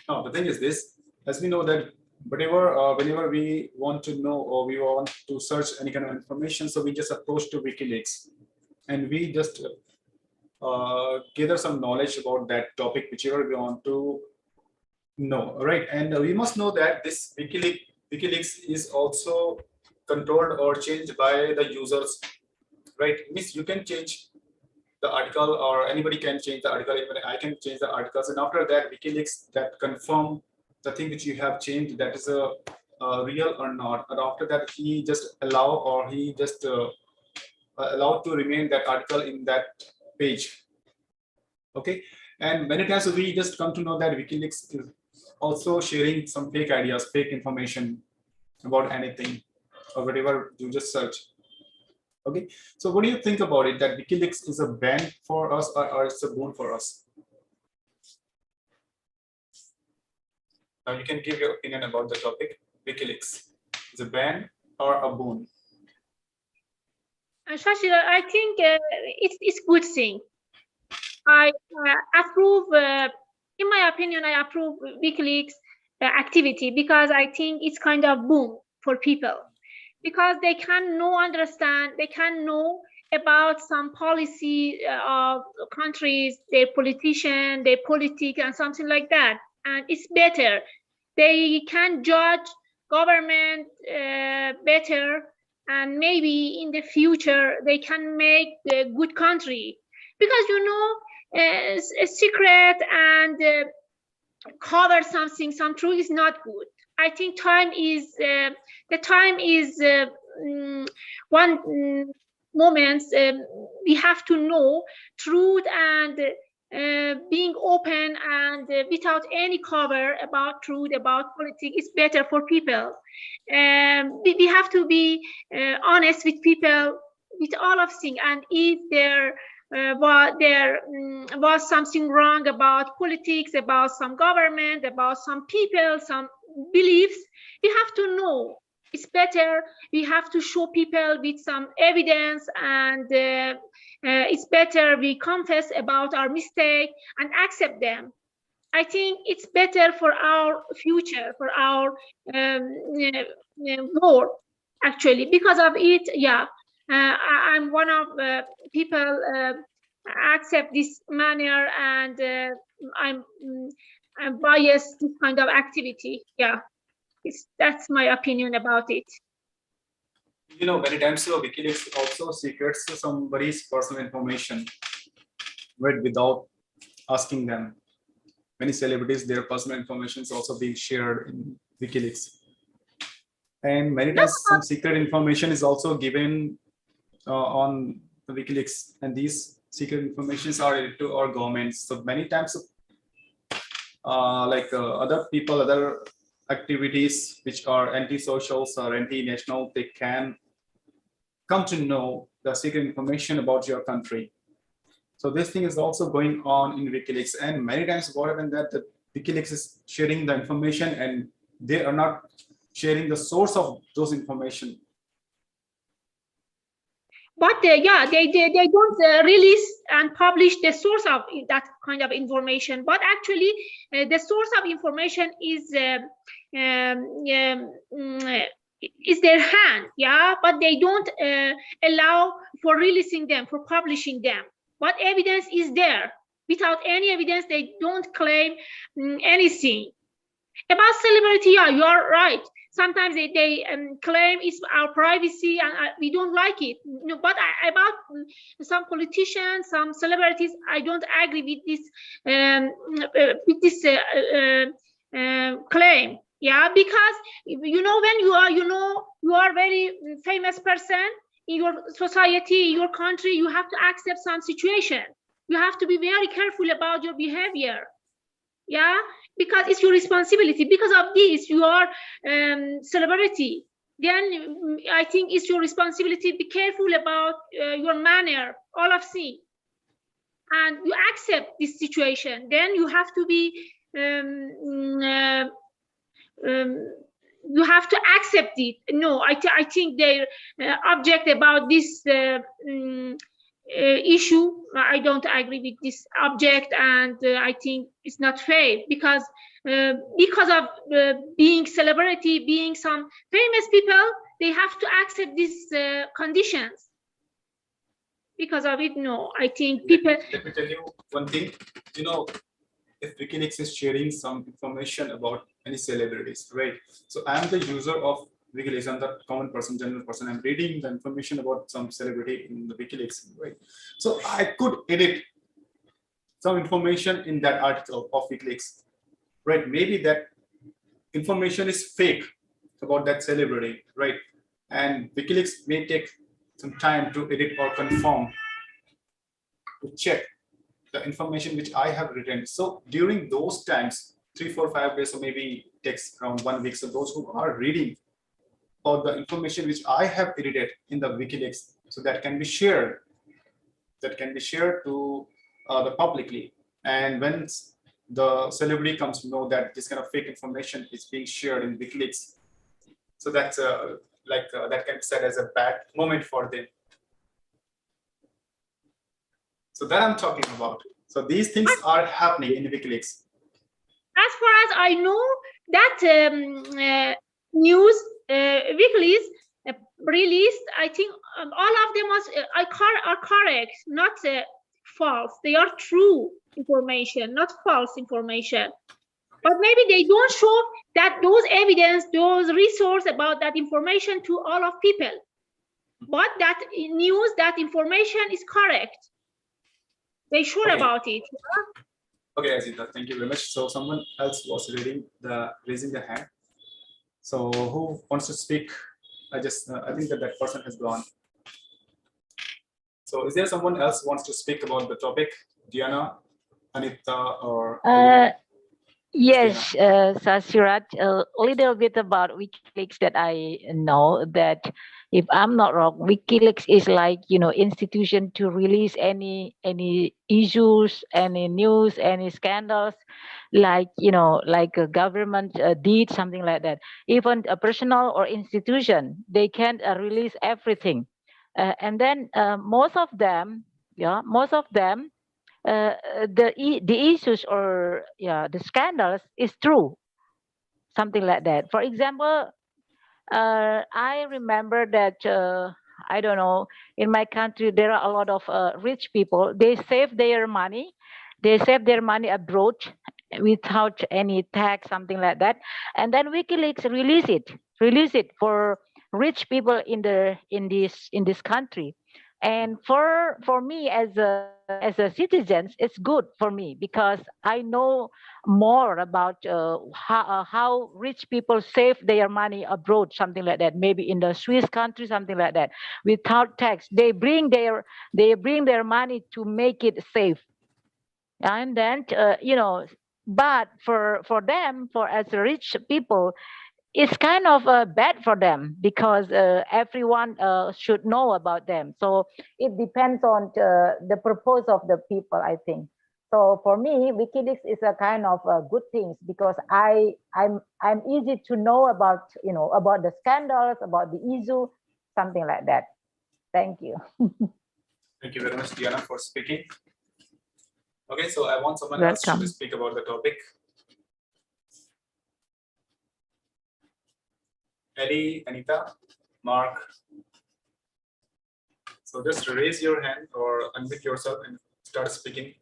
Now the thing is this: as we know that whenever we want to know or we want to search any kind of information, so we just approach to WikiLeaks, and we just gather some knowledge about that topic, whichever we want to know. Right, and we must know that this WikiLeaks is also controlled or changed by the users. Right, means you can change the article, or anybody can change the article. Even I can change the articles, and after that WikiLeaks that confirm the thing which you have changed, that is a real or not. And after that he just allow, or he just allowed to remain that article in that page. Okay, and many times we just come to know that WikiLeaks is also sharing some fake ideas, fake information about anything or whatever you just search. Okay, so what do you think about it, that WikiLeaks is a ban for us, or it's a boon for us? Now you can give your opinion about the topic. WikiLeaks is a ban or a boon? Shashira, I think it's good thing. I approve, in my opinion, I approve WikiLeaks activity because I think it's kind of boom for people, because they can understand, they can know about some policy of countries, their politician, their politics, and something like that. And it's better. They can judge government better, and maybe in the future they can make a good country. Because a secret and cover something, some truth is not good. I think time is one moment we have to know truth, and being open and without any cover about truth, about politics is better for people. We have to be honest with people with all of things, and if there was something wrong about politics, about some government, about some people, some beliefs, we have to know. It's better we have to show people with some evidence, and it's better we confess about our mistake and accept them. I think it's better for our future, for our world, actually. Because of it, yeah, I'm one of people accept this manner, and I'm biased this kind of activity. Yeah, that's my opinion about it. Many times WikiLeaks also secrets somebody's personal information, right, without asking them. Many celebrities, their personal information is also being shared in WikiLeaks. And many times some secret information is also given on the WikiLeaks, and these secret informations are related to our governments. So many times other people, other activities which are anti-socials or anti-national, they can come to know the secret information about your country. So this thing is also going on in WikiLeaks, and many times what happened that the WikiLeaks is sharing the information and they are not sharing the source of those information. But yeah, they don't release and publish the source of that kind of information. But actually, the source of information is their hand, yeah. But they don't allow for releasing them, for publishing them. But evidence is there. Without any evidence, they don't claim anything. About celebrity, yeah, you are right. Sometimes they claim it's our privacy, and we don't like it. But about some politicians, some celebrities, I don't agree with this claim. Yeah, because when you are very famous person in your society, your country, you have to accept some situation. You have to be very careful about your behavior. Yeah, because it's your responsibility. Because of this, you are celebrity. Then I think it's your responsibility. Be careful about your manner, all of things, and you accept this situation. Then you have to be. You have to accept it. No, I think their object about this issue, I don't agree with this object, and I think it's not fair, because of being celebrity, being some famous people, they have to accept these conditions. Because of it, no, I think people. Let me tell you one thing. If WikiLeaks is sharing some information about any celebrities, right? So I am the user of WikiLeaks. I'm the common person, general person. I'm reading the information about some celebrity in the WikiLeaks, right? So I could edit some information in that article of WikiLeaks, right? Maybe that information is fake about that celebrity, right? And WikiLeaks may take some time to edit or confirm, to check the information which I have written. So during those times, 3, 4, 5 days, or maybe takes around 1 week. So those who are reading about the information which I have edited in the WikiLeaks, so that can be shared. That can be shared to the publicly. And when the celebrity comes to know that this kind of fake information is being shared in WikiLeaks, so that's that can be said as a bad moment for them. So that I'm talking about. So these things are happening in WikiLeaks. As far as I know, that news WikiLeaks released, I think all of them are correct, not false. They are true information, not false information. But maybe they don't show that those evidence, those resources about that information to all of people. But that news, that information is correct. They sure Okay. about it. Okay, Azita, thank you very much. So someone else was raising the hand. So who wants to speak? I think that person has gone. So is there someone else who wants to speak about the topic? Diana, Anita, or yes, Sasirat, a little bit about WikiLeaks that I know that, if I'm not wrong, WikiLeaks is like, institution to release any issues, any news, any scandals, like, like a government did something like that. Even a personal or institution, they can release everything. And then most of them, the issues or the scandals is true, something like that. For example, I remember that I don't know, in my country there are a lot of rich people. They save their money, abroad without any tax, something like that, and then WikiLeaks release it for rich people in this country. And for me as a citizen, it's good for me because I know more about how rich people save their money abroad, something like that, maybe in the Swiss country, something like that, without tax. They bring their money to make it safe. And then but for them, for as rich people, it's kind of bad for them because everyone should know about them. So it depends on the purpose of the people, I think. So for me, WikiLeaks is a kind of good things because I'm easy to know about about the scandals, about the issue, something like that. Thank you. Thank you very much, Diana, for speaking. Okay, so I want someone else to speak about the topic. Eddie, Anita, Mark. So just raise your hand or unmute yourself and start speaking.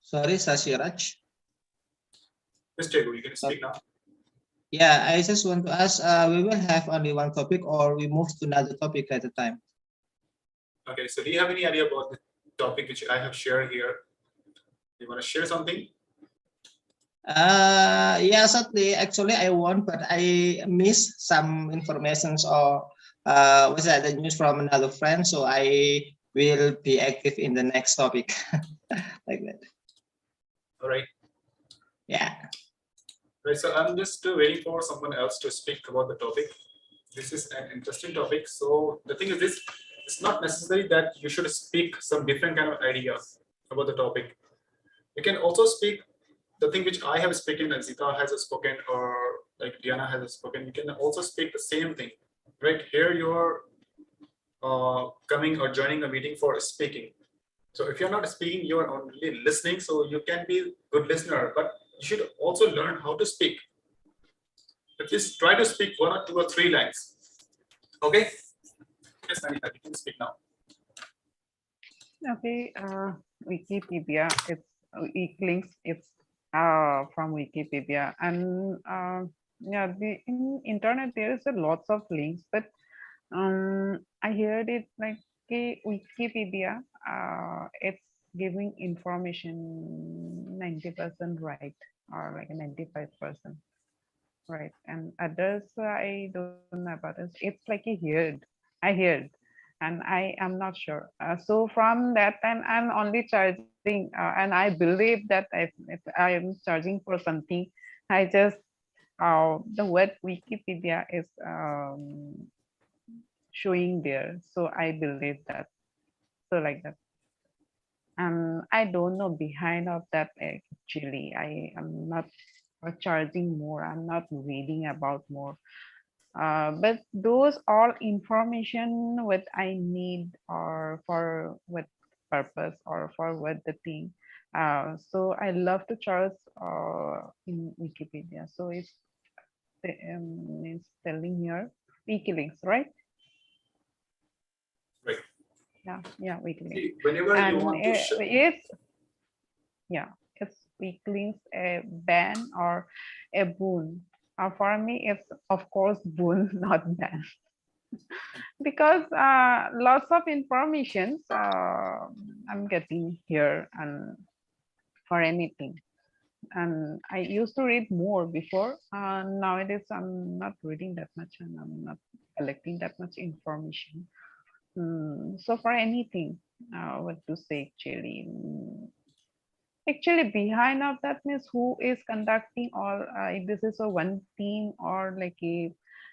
Sorry, Sasiraj. Mr. You can speak now. Yeah, I just want to ask, we will have only one topic or we move to another topic at a time? Okay, so do you have any idea about the topic which I have shared here? You want to share something? Yeah, certainly. Actually, I want, but I missed some informations or was that the news from another friend? So I will be active in the next topic, like that. All right. Yeah. Right. So I'm just waiting for someone else to speak about the topic. This is an interesting topic. So the thing is this. It's not necessary that you should speak some different kind of ideas about the topic. You can also speak the thing which I have spoken, and Zita has spoken, or like Diana has spoken. You can also speak the same thing, right? Here you're coming or joining a meeting for speaking. So if you're not speaking, you're only listening. So you can be a good listener, but you should also learn how to speak. At least try to speak 1 or 2 or 3 lines. Okay. Yes, Anita, you can speak now. Okay, Wikipedia, it's WikiLeaks, it's from Wikipedia, and yeah, in internet there is a lots of links, but I heard it like Wikipedia, it's giving information 90% right, or like a 95% right, and others I don't know about it. It's like I heard, and I am not sure. So from that time, I'm only charging, and I believe that if I am charging for something, I just the word Wikipedia is showing there, so I believe that. So like that. I don't know behind of that actually. I am not or charging more. I'm not reading about more. But those all information what I need or for what purpose or for what the thing. So I love to charge in Wikipedia. So it's telling here wiki links, right? Right. Yeah, wiki links. See, whenever you And want to it's wiki links a ban or a boon. For me, it's of course boon, not ban. Because lots of information I'm getting here and for anything. And I used to read more before. Nowadays, I'm not reading that much and I'm not collecting that much information. So for anything, what to say actually? Actually, behind of that means who is conducting all, if this is a one team or like a,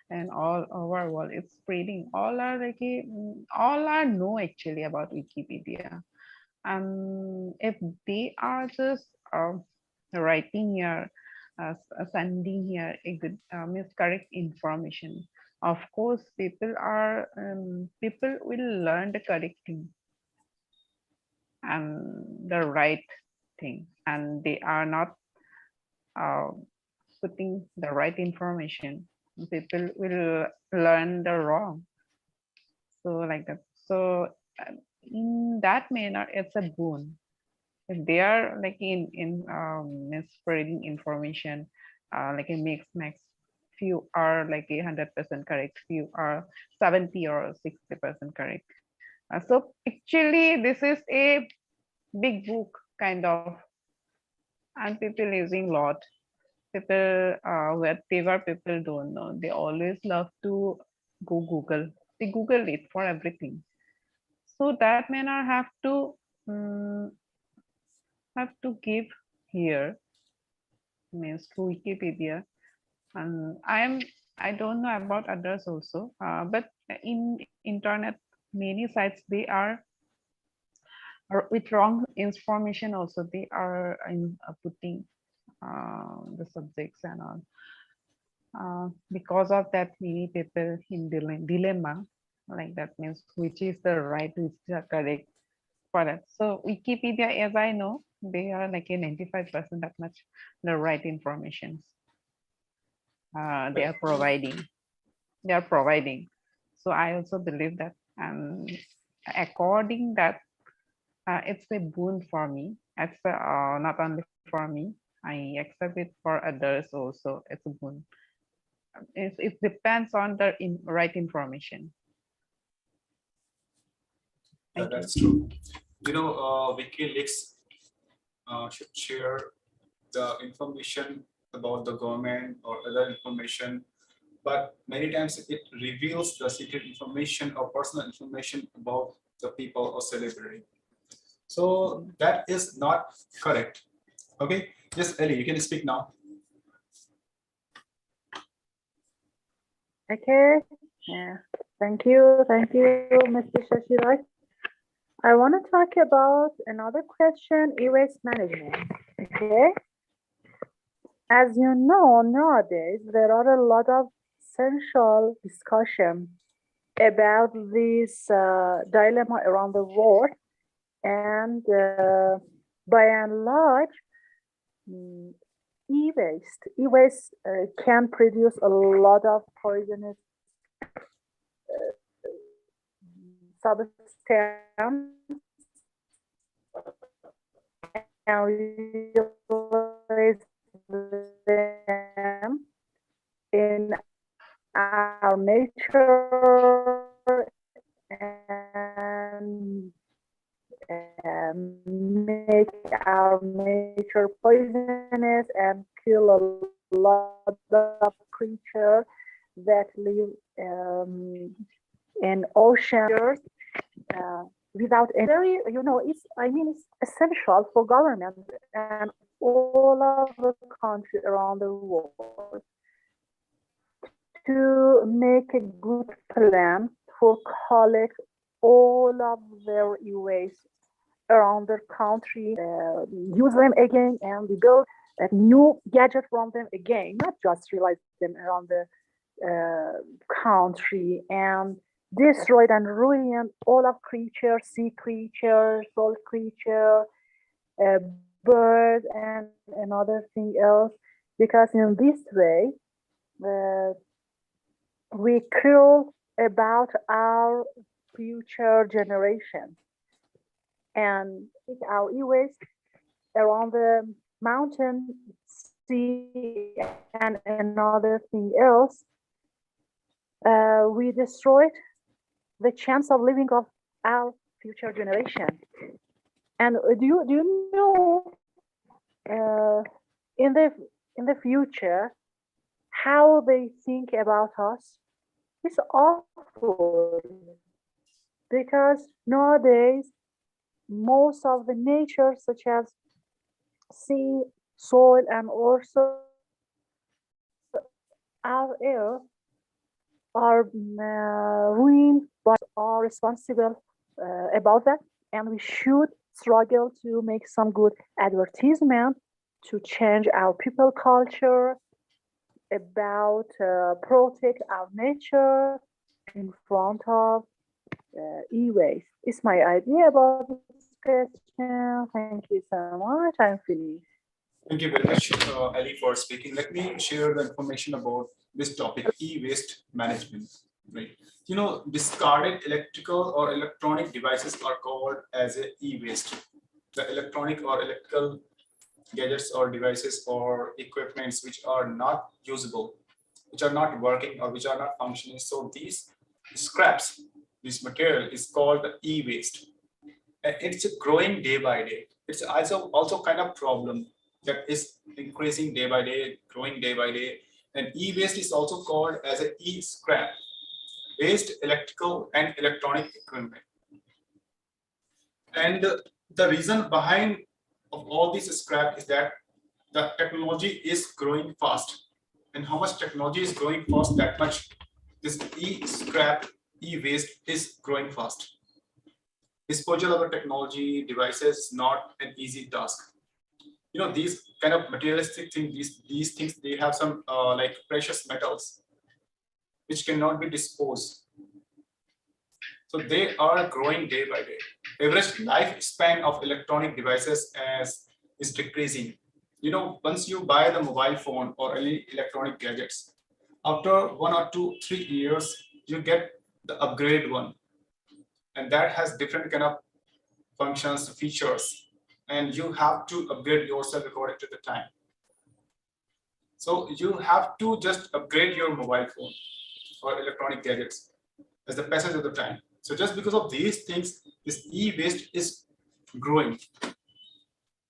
and all over world, it's spreading. All are like a, all are know actually about Wikipedia. And if they are just writing here, sending here a good means correct information, of course people are people will learn the correct thing and the right thing, and they are not putting the right information. People will learn the wrong. So like that. So in that manner, it's a boon. If they are like in spreading information, like a max, few are like 100% correct, few are 70 or 60% correct. So actually, this is a big book kind of, and people using lot. People, whatever people don't know, they always love to go Google. They Google it for everything. So that manner have to give here means to Wikipedia. And I don't know about others also, but in internet many sites they are with wrong information also, they are putting the subjects and all. Because of that, many people in dilemma, like that means which is the right, which is the correct for that. So Wikipedia, as I know, they are like a 95% that much the right information. They are providing. They are providing. So I also believe that, and according that, it's a boon for me. It's not only for me. I accept it for others also. It's a boon. It depends on the right information. That's true. You know, WikiLeaks should share the information about the government or other information, but many times it reveals the secret information or personal information about the people or celebrity. So that is not correct. Okay, yes, Ellie, you can speak now. Okay. Yeah. Thank you, Mr. Shashirai. I want to talk about another question, e-waste management. Okay. As you know, nowadays there are a lot of essential discussion about this dilemma around the world, and by and large, e-waste can produce a lot of poisonous substance and release them in our nature and make our nature poisonous and kill a lot of creatures that live in oceans without any, it's essential for government and all of the countries around the world to make a good plan for collect all of their e-waste around their country, use them again and rebuild a new gadget from them again, not just realize them around the country and destroyed and ruined all of creatures, sea creatures, soil creature, birds, and another thing else. Because in this way, we kill about our future generation and with our e-waste around the mountain, sea, and another thing else, we destroyed the chance of living of our future generation. And do you know in the future how they think about us? It's awful because nowadays most of the nature, such as sea, soil, and also our air, are ruined, but are responsible about that, and we should struggle to make some good advertisement to change our people culture about protect our nature in front of e-waste. It's my idea about this question. Thank you so much. I'm finished. Thank you very much, Ali, for speaking. Let me share the information about this topic, e-waste management. Right. You know, discarded electrical or electronic devices are called as a e-waste. The electronic or electrical gadgets or devices or equipments which are not usable, which are not working or which are not functioning. So these scraps, this material is called the e-waste. And it's growing day by day. It's also kind of problem that is increasing day by day, growing day by day. And e-waste is also called as an e-scrap, waste electrical and electronic equipment. And the reason behind of all this scrap is that the technology is growing fast. And how much technology is growing fast, that much this e-scrap, e-waste is growing fast. Disposal of the technology devices is not an easy task. You know, these kind of materialistic things, these things, they have some like precious metals which cannot be disposed. So they are growing day by day. Average lifespan of electronic devices is decreasing. You know, once you buy the mobile phone or any electronic gadgets, after 1 or 2, 3 years, you get the upgrade one. And that has different kind of functions, features, and you have to upgrade yourself according to the time. So you have to just upgrade your mobile phone or electronic gadgets as the passage of the time. So just because of these things, this e-waste is growing.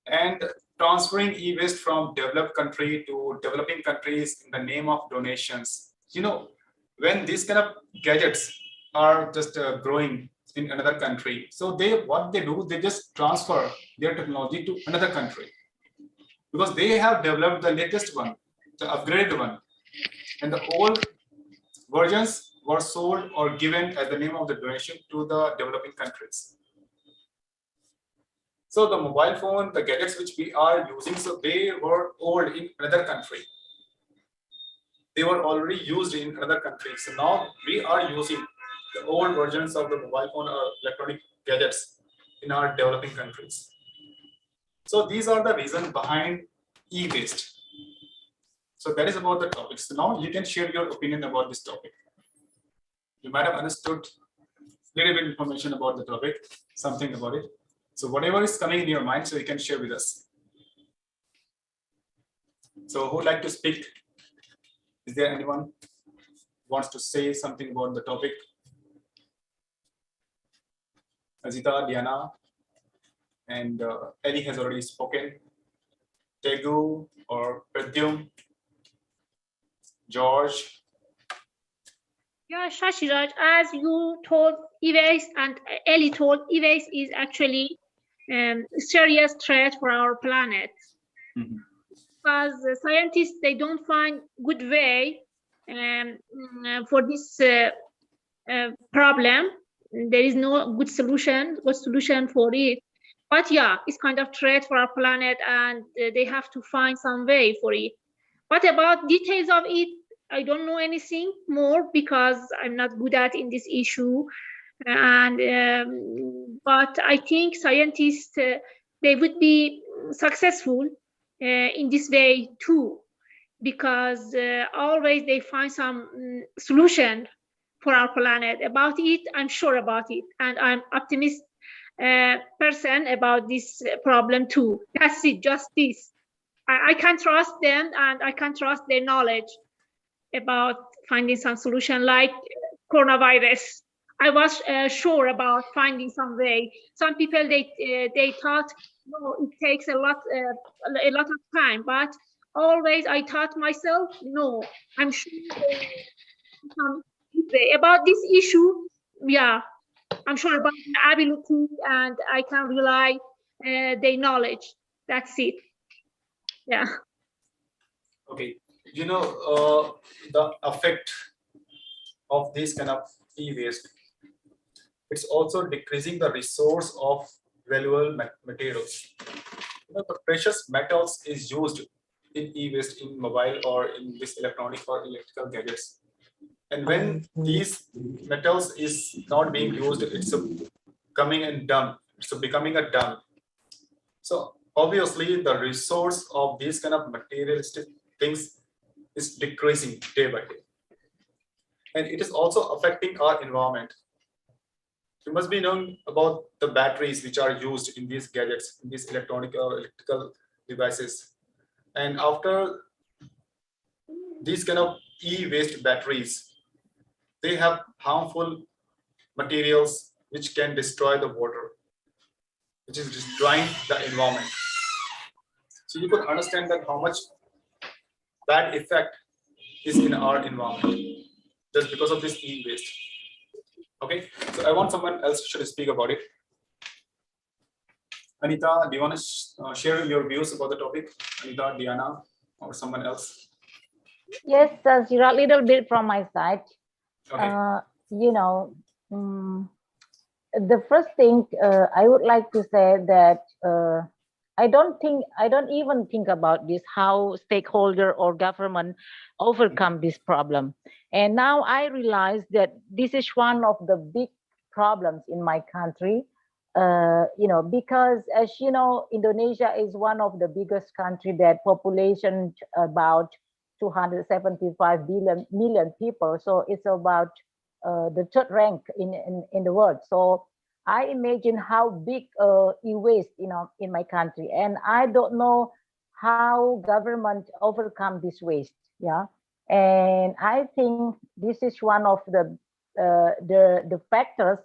And transferring e-waste from developed country to developing countries in the name of donations. You know, when these kind of gadgets are just growing in another country, so what they do, they just transfer their technology to another country because they have developed the latest one, the upgraded one, and the old versions were sold or given as the name of the donation to the developing countries. So the mobile phone, the gadgets which we are using, so they were old in another country. They were already used in another country. So now we are using the old versions of the mobile phone or electronic gadgets in our developing countries. So these are the reasons behind e-waste. So that is about the topic. So now you can share your opinion about this topic. You might have understood a little bit information about the topic, something about it. So whatever is coming in your mind, so you can share with us. So who would like to speak? Is there anyone who wants to say something about the topic? Azita, Diana, and Ellie has already spoken. Tegu or Pradyum, George. Yeah, Shashiraj, as you told, e-waste and Ellie told, e-waste is actually a serious threat for our planet. Mm-hmm. Because scientists, they don't find good way for this problem. There is no good solution for it. But yeah, it's kind of threat for our planet, and they have to find some way for it. What about details of it? I don't know anything more because I'm not good at in this issue. And but I think scientists they would be successful in this way too, because always they find some solution for our planet. About it, I'm sure about it, and I'm optimistic person about this problem too. That's it, just this. I can trust them, and I can trust their knowledge about finding some solution like coronavirus. I was sure about finding some way. Some people they thought no, it takes a lot of time, but always I thought myself no, I'm sure some way about this issue. Yeah, I'm sure about my ability, and I can rely their knowledge. That's it. Yeah. Okay, the effect of this kind of e-waste, it's also decreasing the resource of valuable materials. The precious metals is used in e-waste in mobile or in this electronic or electrical gadgets. And when these metals is not being used, it's coming and dump. It's becoming a dump. So obviously the resource of these kind of materialistic things is decreasing day by day. And it is also affecting our environment. You must be knowing about the batteries which are used in these gadgets, in these electronic or electrical devices. And after these kind of e-waste batteries, they have harmful materials which can destroy the water, which is destroying the environment. So you could understand that how much bad effect is in our environment just because of this e-waste. Okay, so I want someone else should speak about it. Anita, do you want to share your views about the topic? Anita, Diana, or someone else? Yes, Zira, a little bit from my side. Okay. The first thing I would like to say that I don't even think about this, how stakeholder or government overcome this problem. And now I realize that this is one of the big problems in my country, because as you know, Indonesia is one of the biggest country that population about 275 million people. So it's about the third rank in the world. So I imagine how big e-waste in my country, and I don't know how government overcome this waste. Yeah, and I think this is one of the factors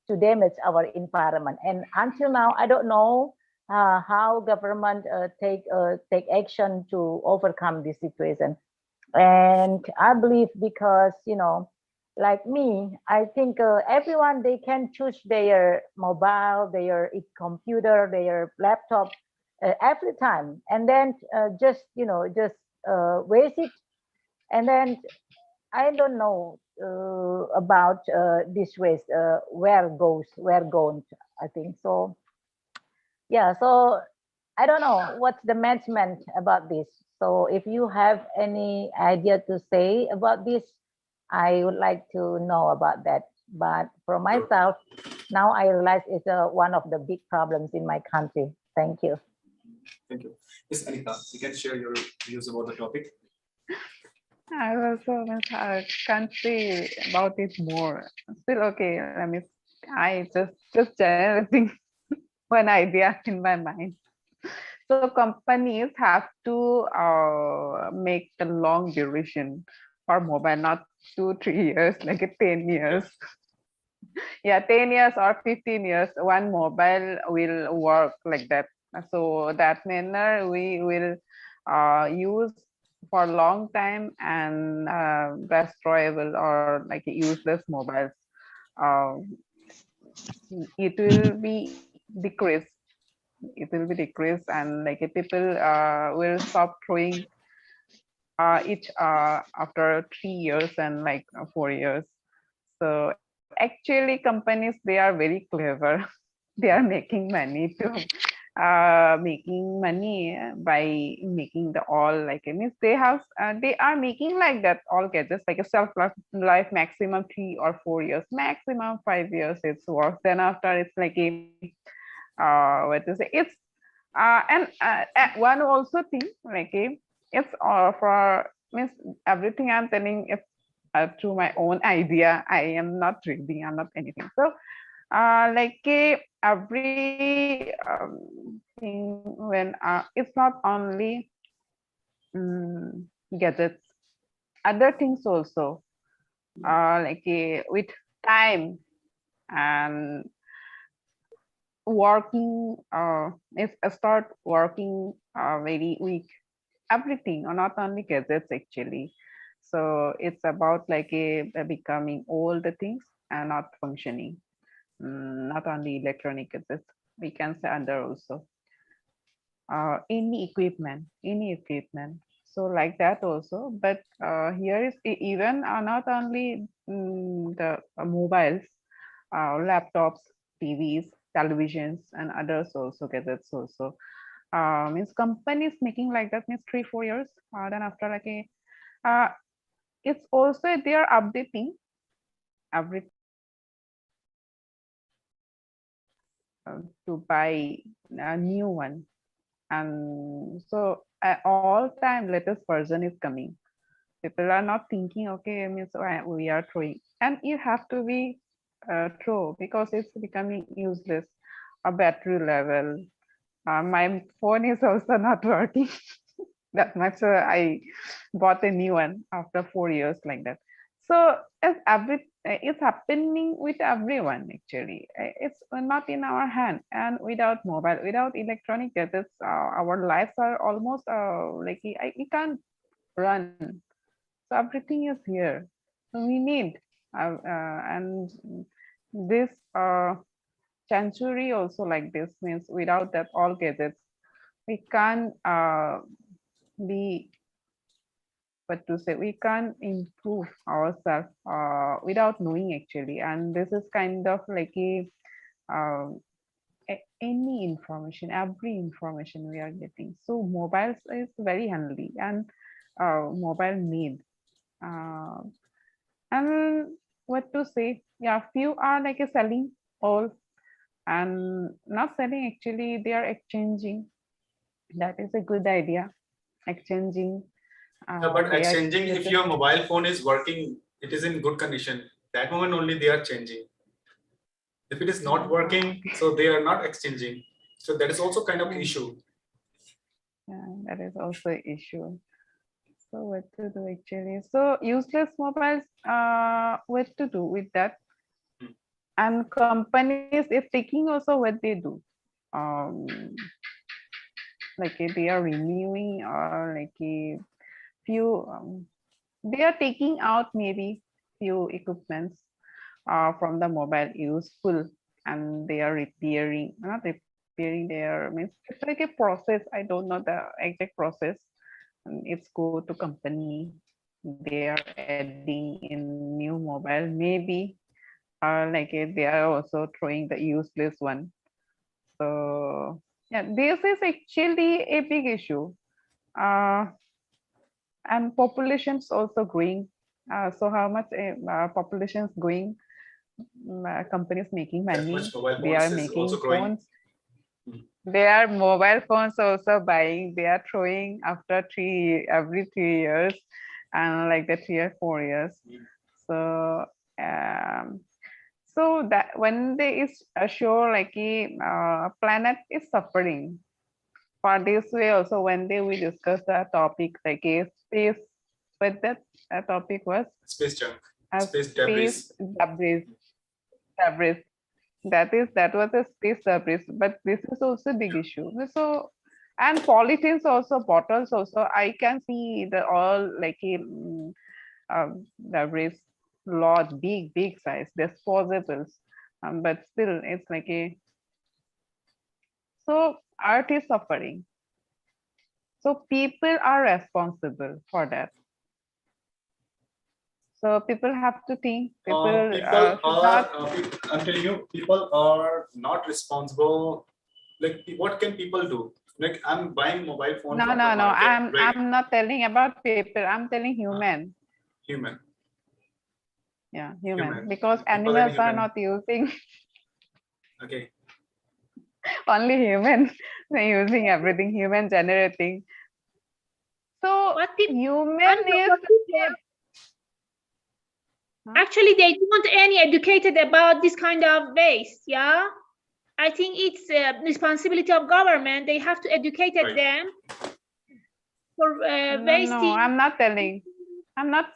to damage our environment. And until now, I don't know how government take action to overcome this situation. And I believe because like me, I think everyone they can choose their mobile, their computer, their laptop every time, and then just waste it, and then I don't know about this waste where gone. I think so. Yeah, so I don't know what's the management about this. So if you have any idea to say about this, I would like to know about that. But for myself, now I realize it's one of the big problems in my country. Thank you. Thank you. Yes, Anita, you can share your views about the topic. I also can't say about it more. Still okay. I just generating one idea in my mind. So companies have to make the long duration for mobile, not 2-3 years, like 10 years. Yeah, 10 years or 15 years, one mobile will work like that. So that manner we will use for a long time and destroyable or like useless mobiles. It will be decreased. It will be decreased, and like people will stop throwing each after 3 years and like 4 years. So actually companies, they are very clever. they are making money to making money by making the all like it means they have they are making like that all gadgets like a life maximum 3 or 4 years, maximum 5 years it's works. Then after it's like a what to say it's and one also thing like a it's for means everything I'm telling it's through my own idea. I am not reading, I'm not anything. So like every thing when it's not only gadgets, other things also like with time and working if I start working very weak, everything or not only gadgets actually. So it's about like becoming all the things and not functioning. Not only electronic gadgets, we can say other also any equipment. So like that also, but here is even not only the mobiles, laptops, TVs, televisions, and others also gadgets also. Means companies making like that means 3-4 years. Then after like it's also they are updating every to buy a new one, and so at all time latest version is coming. People are not thinking okay means we are throwing, and you have to be throw because it's becoming useless. A battery level, my phone is also not working that much. I bought a new one after 4 years like that. So it's happening with everyone actually. It's not in our hand, and without mobile, without electronic gadgets, our lives are almost like we can't run. So everything is here. So we need and this century also like this means without that all gadgets we can't be what to say we can't improve ourselves without knowing actually. And this is kind of like um, any information, every information we are getting. So mobiles is very handy and mobile need and what to say, yeah, few are like selling all and not selling actually, they are exchanging. That is a good idea, exchanging. Yeah, but They are exchanging, if your mobile phone is working, it is in good condition, that moment only they are changing. If it is not working, so they are not exchanging. So that is also kind of issue. Yeah, that is also an issue. So what to do actually? So useless mobiles, what to do with that? And companies is taking also what they do. Like they are renewing or like a few, they are taking out maybe few equipments from the mobile useful, and they are repairing, not repairing, they are means it's like a process. I don't know the exact process. It's go to company, they are adding in new mobile maybe, like they are also throwing the useless one. So yeah, this is actually a big issue. And population's also growing. So how much population is growing? Companies making money. They are making phones. They are mobile phones also buying. They are throwing after every 3 years, and like the 3 or 4 years. So so that when they is sure like a planet is suffering. For this way also when they we discuss the topic like a space, but that topic was space junk, space debris. That was a space debris, but this is also a big issue. So and polythenes also, bottles also, I can see the all like debris, large, big size disposables, but still it's like a, so art is suffering. So people are responsible for that. So people have to think. People, I'm telling you, people are not responsible. Like, what can people do? Like, I'm buying mobile phone no, from no, the no. market. I'm not telling about people. I'm telling human. Human. Yeah, human. Human. Because People and animals are human. not using. Okay. Only human. They're using everything. Human generating. So But people, human is actually they don't any educated about this kind of waste. Yeah, I think it's a responsibility of government. They have to educate them for wasting. No, I'm not telling. I'm not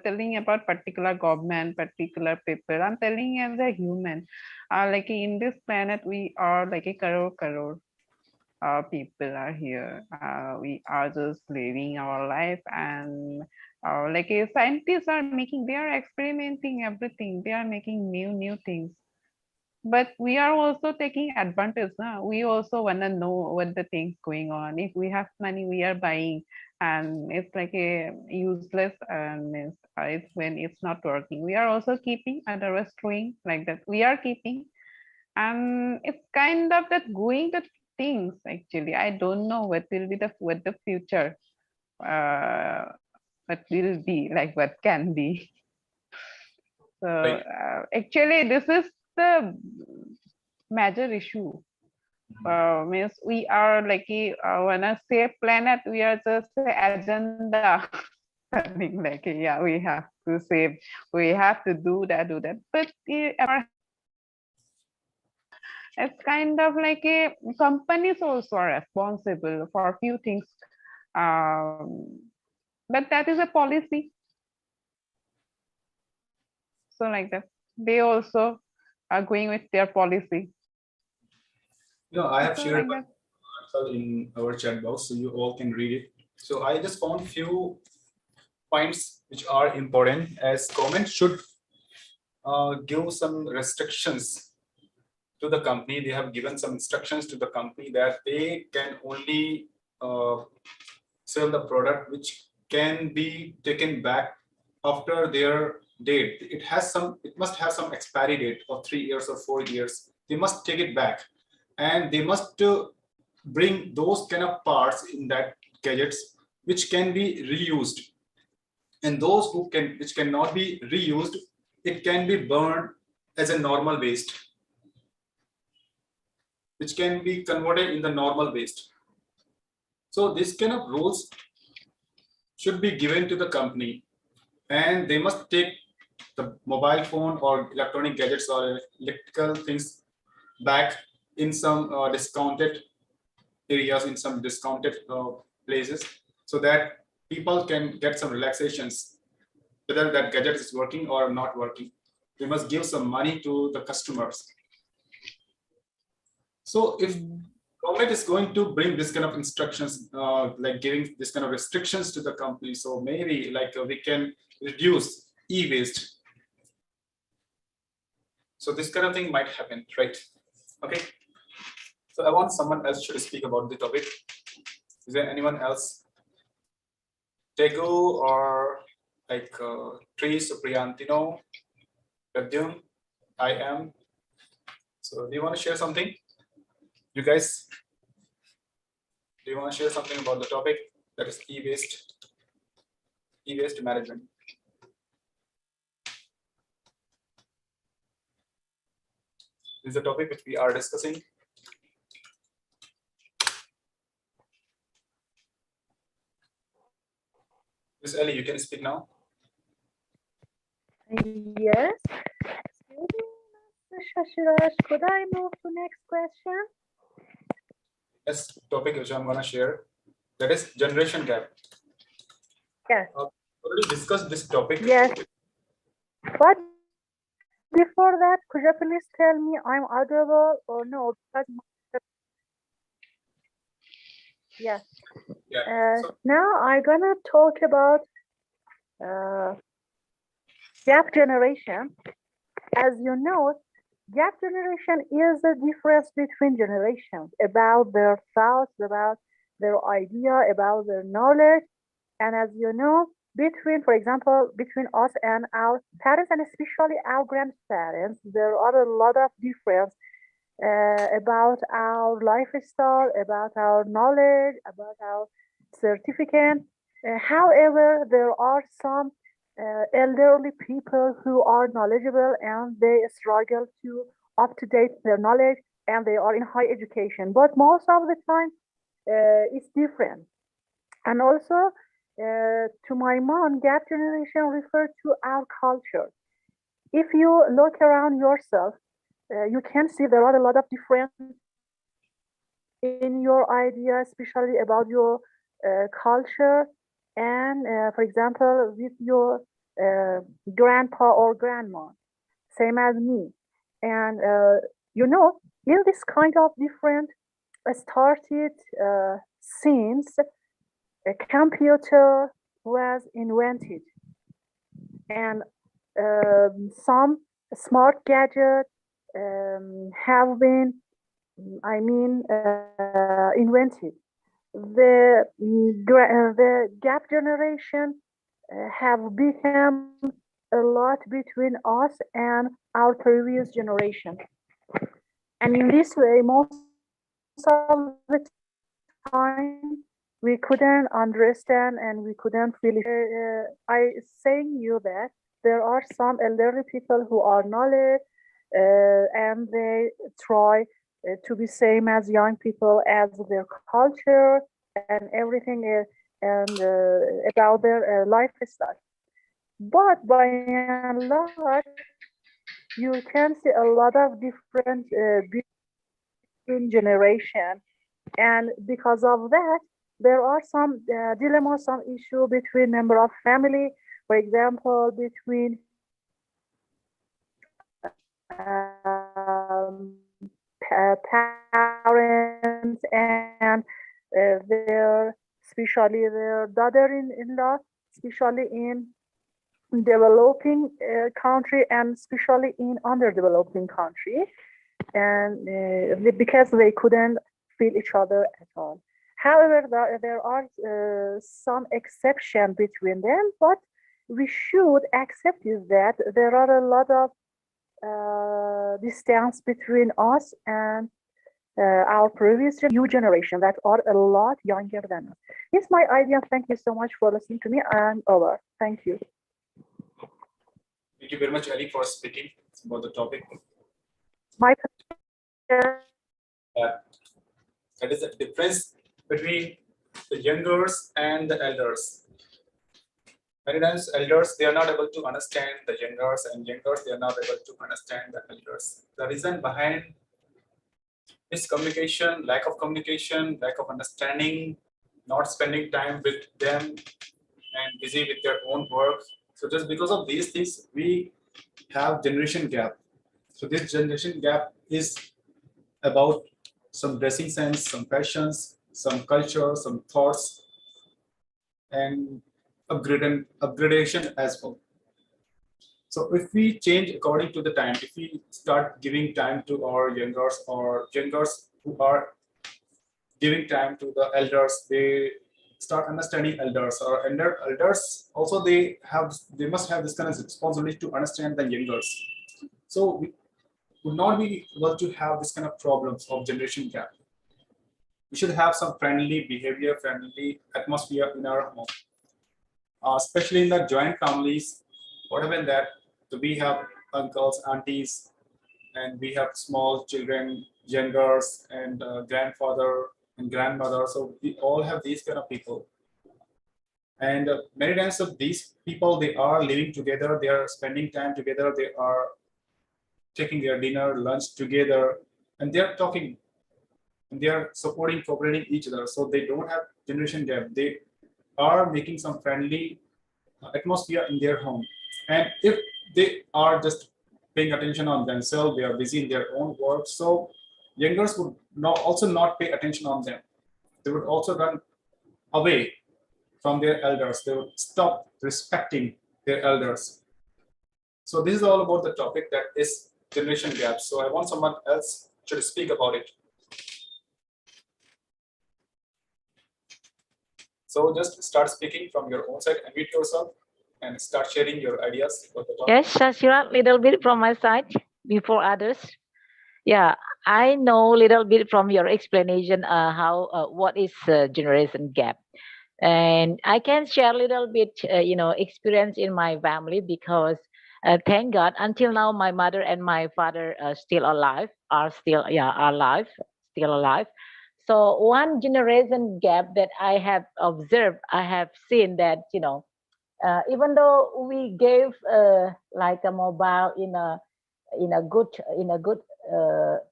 telling about particular government, particular people. I'm telling as a human. Like in this planet, we are like a crore people are here. We are just living our life, and like scientists are making. They are experimenting everything. They are making new things. But we are also taking advantage. We also want to know what the things going on. If we have money, we are buying, and it's like a useless. It's when it's not working. We are also keeping, and the rest doing like that. We are keeping, and it's kind of that going to things. Actually, I don't know what will be what the future. What will be like? What can be? So actually, this is the major issue. Means we are like when I say planet, we are just agenda. Like yeah, we have to save, we have to do that. But it's kind of like companies also are responsible for a few things. But that is a policy. So like that, they also are going with their policy. No, I have shared an article in our chat box, so you all can read it. So I just found few points which are important, as government should give some restrictions to the company. They have given some instructions to the company that they can only sell the product which can be taken back after their date. It must have some expiry date of 3 years or 4 years. They must take it back, and they must bring those kind of parts in that gadgets which can be reused, and those which cannot be reused, it can be burned as a normal waste, which can be converted in the normal waste. So this kind of rules should be given to the company, and they must take the mobile phone or electronic gadgets or electrical things back in some discounted areas, in some discounted places, so that people can get some relaxations, whether that gadget is working or not working. They must give some money to the customers. So if government is going to bring this kind of instructions, like giving this kind of restrictions to the company, so maybe like we can reduce e-waste. So this kind of thing might happen, right? Okay. So I want someone else should speak about the topic. Is there anyone else? Tegu or like Tri, Supriyantino, Pradyum, I am. So do you want to share something? You guys, do you want to share something about the topic that is e-waste management? This is the topic which we are discussing. Ms. Ellie, you can speak now. Yes. Excuse me, Mr. Shashiraj, could I move to next question? Yes, topic which I'm going to share, that is generation gap. Yes. Already discussed this topic. Yes. But before that, could you please tell me I'm audible or no? Yes. Yeah. Now I'm gonna talk about gap generation. As you know, gap generation is the difference between generations about their thoughts, about their idea, about their knowledge. And as you know, between, for example, between us and our parents, and especially our grandparents, there are a lot of difference about our lifestyle, about our knowledge, about our certificate. However, there are some elderly people who are knowledgeable and they struggle to up to date their knowledge, and they are in high education. But most of the time, it's different. And also, to my mom, gap generation refers to our culture. If you look around yourself, you can see there are a lot of difference in your idea, especially about your culture, and for example, with your grandpa or grandma, same as me. And you know, in this kind of different started since a computer was invented, and some smart gadgets have been, invented. The gap generation have become a lot between us and our previous generation. And in this way, most of the time, we couldn't understand and we couldn't feel it. I saying you that there are some elderly people who are knowledge and they try to be same as young people, as their culture and everything and about their lifestyle. But by and large, you can see a lot of different between generation, and because of that, there are some dilemmas, some issue between member of family, for example, between parents and their, especially their daughter-in-law, especially in developing country and especially in underdeveloping country, and because they couldn't feel each other at all. However, there are some exception between them, but we should accept is that there are a lot of distance between us and our previous new generation that are a lot younger than us. It's my idea. Thank you so much for listening to me. I'm over. Thank you. Thank you very much, Ali, for speaking about the topic. My pleasure. That is the difference between the youngers and the elders. Many times elders, they are not able to understand the youngers, and youngers, they are not able to understand the elders. The reason behind miscommunication, lack of communication, lack of understanding, not spending time with them, and busy with their own work. So just because of these things, we have generation gap. So this generation gap is about some dressing sense, some fashions, some culture, some thoughts, and upgradation as well. So if we change according to the time, if we start giving time to our youngers, or youngers who are giving time to the elders, they start understanding elders, or elders also they must have this kind of responsibility to understand the youngers. So we would not be able to have this kind of problems of generation gap. We should have some friendly behavior, friendly atmosphere in our home, especially in the joint families. Whatever that, so we have uncles, aunties, and we have small children, youngers, and grandfather and grandmother. So we all have these kind of people. And many times of these people, they are living together, they are spending time together, they are taking their dinner, lunch together, and they are talking, and they are supporting, cooperating each other. So they don't have generation gap. They are making some friendly atmosphere in their home. And if they are just paying attention on themselves, they are busy in their own work, so youngers would also not pay attention on them. They would also run away from their elders. They would stop respecting their elders. So this is all about the topic, that is generation gap. So I want someone else to speak about it. So just start speaking from your own side, unmute yourself, and start sharing your ideas for the topic. Yes, Shashira, little bit from my side before others. Yeah, I know little bit from your explanation how what is generation gap, and I can share a little bit experience in my family because thank God until now my mother and my father are still alive, still alive. So one generation gap that I have observed, I have seen that even though we gave like a mobile in a good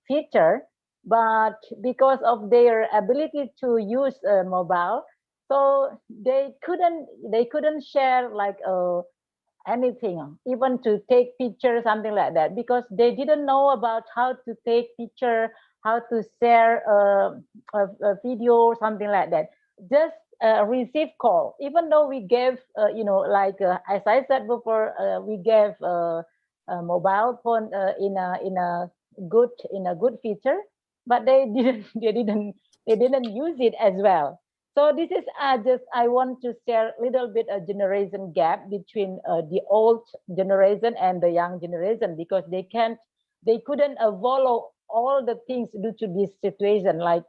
feature, but because of their ability to use mobile, so they couldn't share like anything, even to take picture, something like that, because they didn't know about how to take picture, how to share a video, something like that. Just receive call, even though we gave like as I said before, we gave a mobile phone in a good feature, but they didn't use it as well. So this is just I want to share a little bit a generation gap between the old generation and the young generation, because they couldn't follow all the things due to this situation, like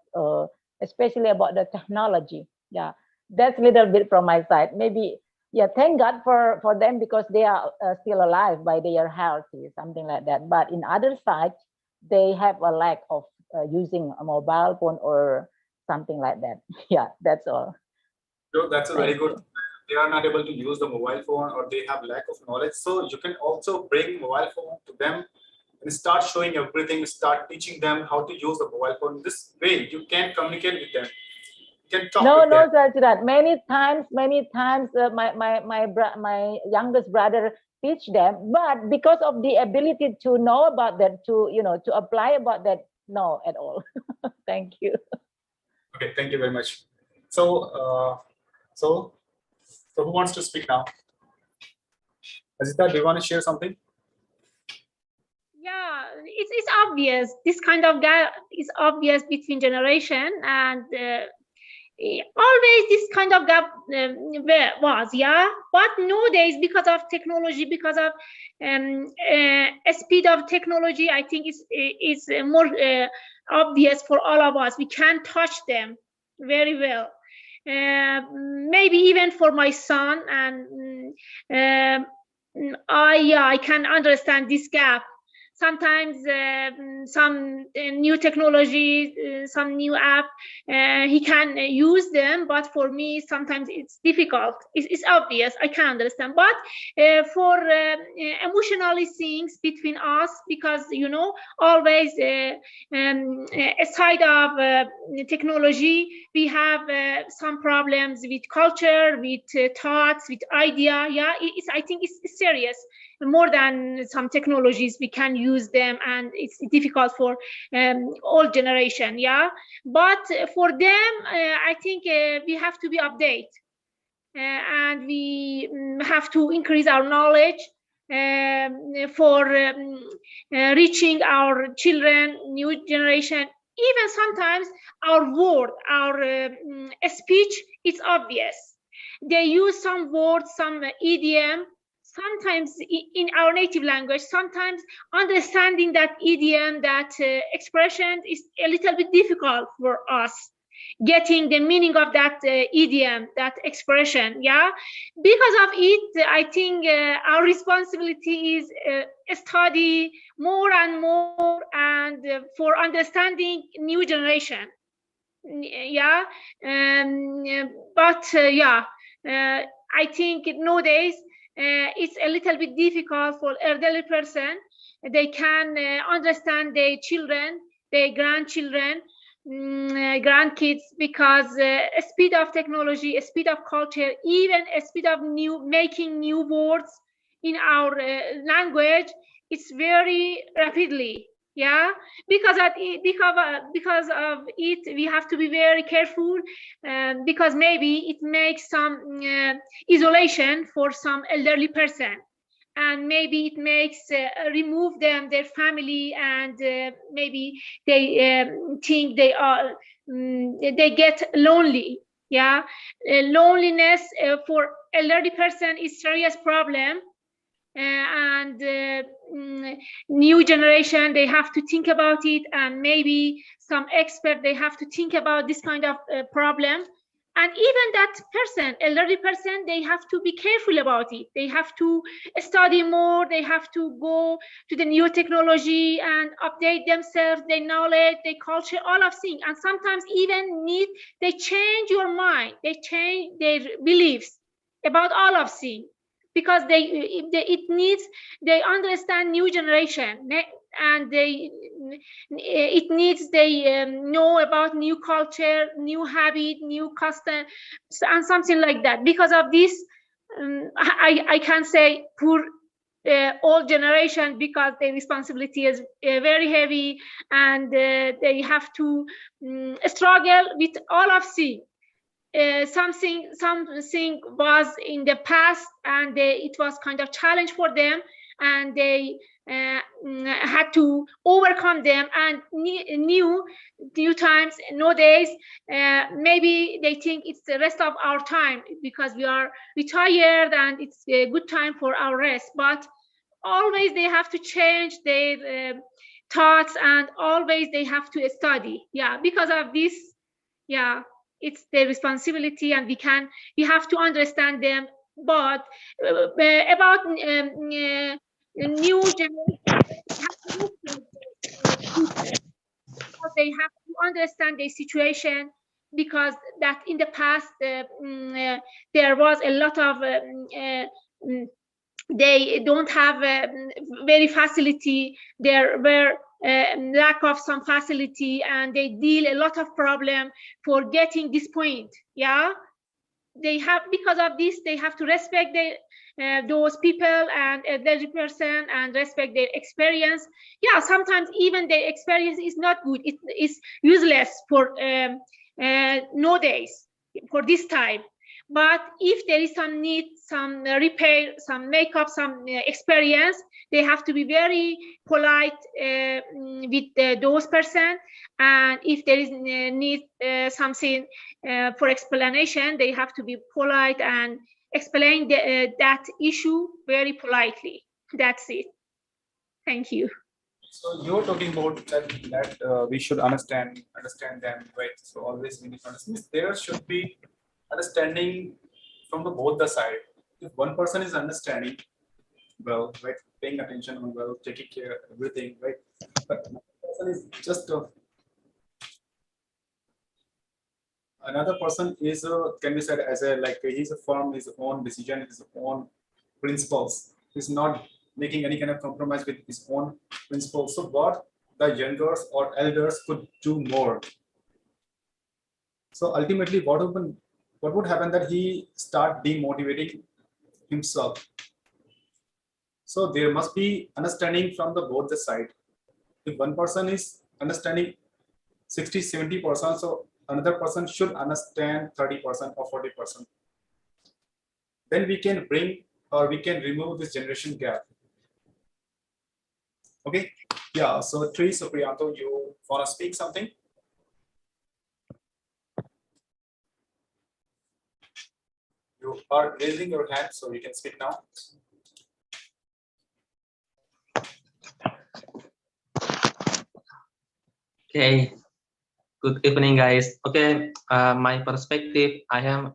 especially about the technology. Yeah, that's a little bit from my side. Maybe, yeah, thank God for them because they are still alive by their healthy, something like that. But in other side, they have a lack of using a mobile phone or something like that. Yeah, that's all. So that's a very Thank good. you. They are not able to use the mobile phone, or they have lack of knowledge. So you can also bring mobile phone to them and start showing everything, start teaching them how to use the mobile phone. This way you can communicate with them. You can talk No, with them. Sajid, many times, my youngest brother teach them, but because of the ability to know about that, to apply about that, no, at all. Thank you. Okay, thank you very much. So, so who wants to speak now? Azita, do you want to share something? Yeah, it's obvious. This kind of gap is obvious between generation, and always this kind of gap was, yeah. But nowadays, because of technology, because of speed of technology, I think it's more obvious for all of us. We can touch them very well. Maybe even for my son, and I can understand this gap. Sometimes some new technology, some new app, he can use them, but for me sometimes it's difficult. It's obvious, I can understand, but for emotionally things between us, because always aside of technology, we have some problems with culture, with thoughts, with idea. Yeah, I think it's serious. More than some technologies, we can use them, and it's difficult for old generation. Yeah, but for them, I think we have to be updated, and we have to increase our knowledge for reaching our children, new generation. Even sometimes our word, our speech, it's obvious. They use some words, some idiom, sometimes in our native language. Sometimes understanding that idiom, that expression is a little bit difficult for us, getting the meaning of that idiom, that expression. Yeah, because of it, I think our responsibility is study more and more, and for understanding new generation. Yeah, but I think nowadays it's a little bit difficult for elderly person. They can understand their children, their grandchildren, grandkids, because a speed of technology, a speed of culture, even a speed of making new words in our language, it's very rapidly. Yeah, because of it, we have to be very careful, because maybe it makes some isolation for some elderly person, and maybe it makes remove them their family, and maybe they think they are they get lonely. Yeah, loneliness for elderly person is serious problem. And new generation, they have to think about it, and maybe some expert, they have to think about this kind of problem. And even that person, elderly person, they have to be careful about it. They have to study more, they have to go to the new technology and update themselves, their knowledge, their culture, all of things. And sometimes even they change your mind, they change their beliefs about all of things, because they understand new generation, and they know about new culture, new habit, new custom, and something like that. Because of this, I can say poor old generation, because their responsibility is very heavy, and they have to struggle with all of things. Something was in the past, and it was kind of challenge for them, and they had to overcome them, and new times nowadays. Maybe they think it's the rest of our time because we are retired and it's a good time for our rest, but always they have to change their thoughts, and always they have to study. Yeah, because of this, yeah, it's their responsibility, and we have to understand them. But about new generation, they have to understand their situation, because that in the past there was a lot of they don't have very facility, there were lack of some facility, and they deal a lot of problem for getting this point. Yeah, they have, because of this, they have to respect those people and elderly person, and respect their experience. Yeah, sometimes even their experience is not good, it is useless for nowadays, for this time. But if there is some need, some repair, some makeup, some experience, they have to be very polite with those person. And if there is need something for explanation, they have to be polite and explain that issue very politely. That's it. Thank you. So you're talking about that we should understand them, right? So always we need to understand. There should be understanding from both the side. If one person is understanding well, right, paying attention on well, taking care of everything, right, but another person is just another person is can be said as a like he's a firm his own decision, his own principles. He's not making any kind of compromise with his own principles. So what the youngers or elders could do more. So ultimately, what would happen that he start demotivating himself. So there must be understanding from both the side. If one person is understanding 60-70%, so another person should understand 30% or 40%. Then we can bring or we can remove this generation gap. Okay, yeah. So Priyanto, you want to speak something? You are raising your hand, so you can speak now. Okay. Good evening, guys. Okay, my perspective, I'm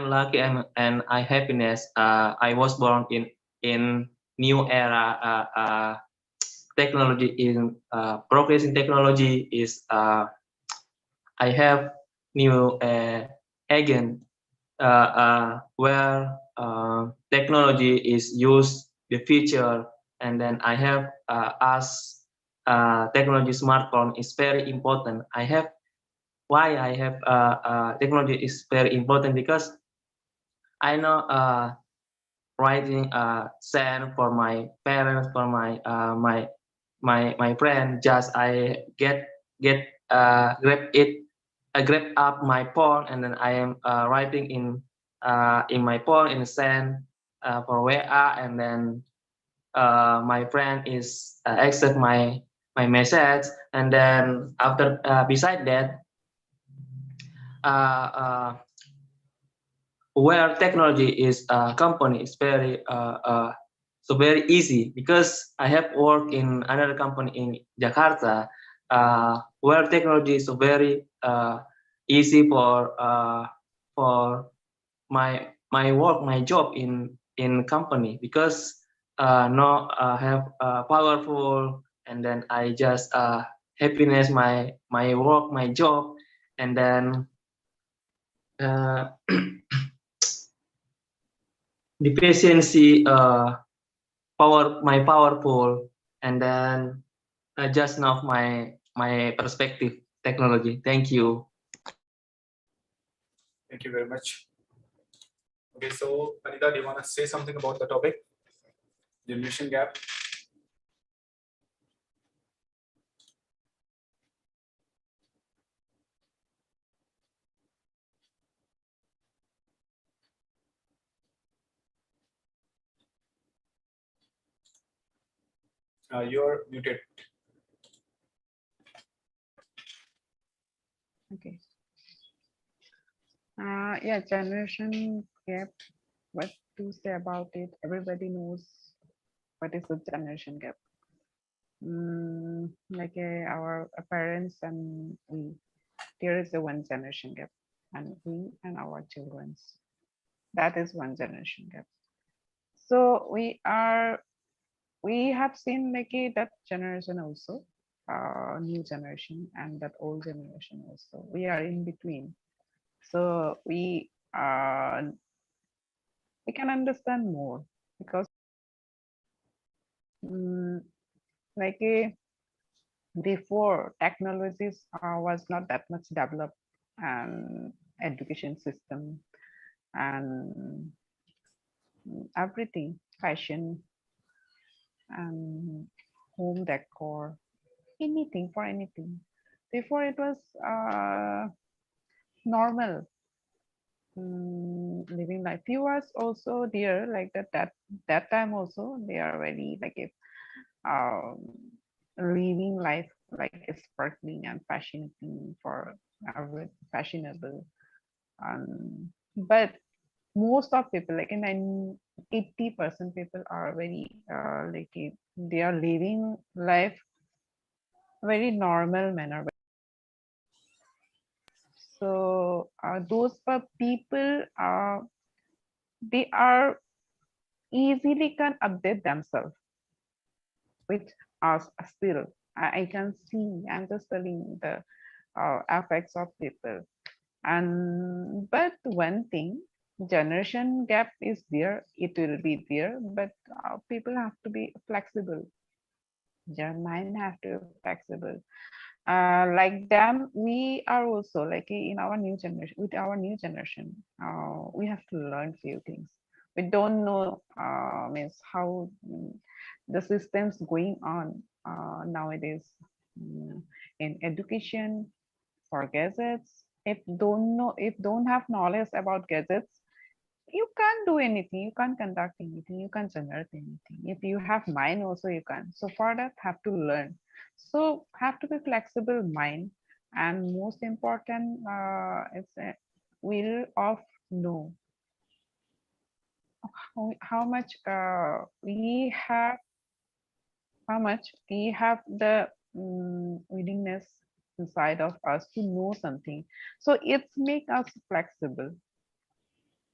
lucky and I happiness. I was born in new era. Technology in progress in technology is I have new again where technology is used the future, and then I have as technology smartphone is very important. Why I have technology is very important because I know writing send for my parents, for my friend. Just I grab up my phone, and then I am writing in my phone and send for WA, and then my friend is accept my message, and then after beside that where technology is company is very so very easy, because I have worked in another company in Jakarta, where technology is so very easy for my work, my job in company, because no have powerful, and then I just happiness my work, my job, and then the efficiency powerful, and then just now my perspective technology. Thank you. Thank you very much. Okay, so Anita, do you want to say something about the topic, generation gap? You're muted. Okay. Yeah, generation gap. What to say about it? Everybody knows what is the generation gap. Like our parents and we, there is a one generation gap, and we and our children's. That is one generation gap. So we have seen like that generation also, new generation, and that old generation also. We are in between. So we can understand more, because like before, technologies was not that much developed, and education system and everything, fashion and home decor, anything for anything. Before it was normal, living life. Viewers also there, like that time also they are very like a living life like a sparkling and fashionable for fashionable. But most of people, like in 80% people are very like they are living life very normal manner. So those people they are easily can update themselves with us still. I can see, I'm just telling the effects of people. And but one thing, generation gap is there, it will be there, but people have to be flexible. Their mind have to be flexible. Like them, we are also like in our new generation, with our new generation, we have to learn few things. We don't know means how the systems going on nowadays in education, for gadgets. If don't have knowledge about gadgets, you can't do anything, you can't conduct anything, you can't generate anything. If you have mind also, you can. So for that, have to learn. So have to be flexible mind, and most important it's a will of know how much we have, how much we have the willingness inside of us to know something. So it's make us flexible.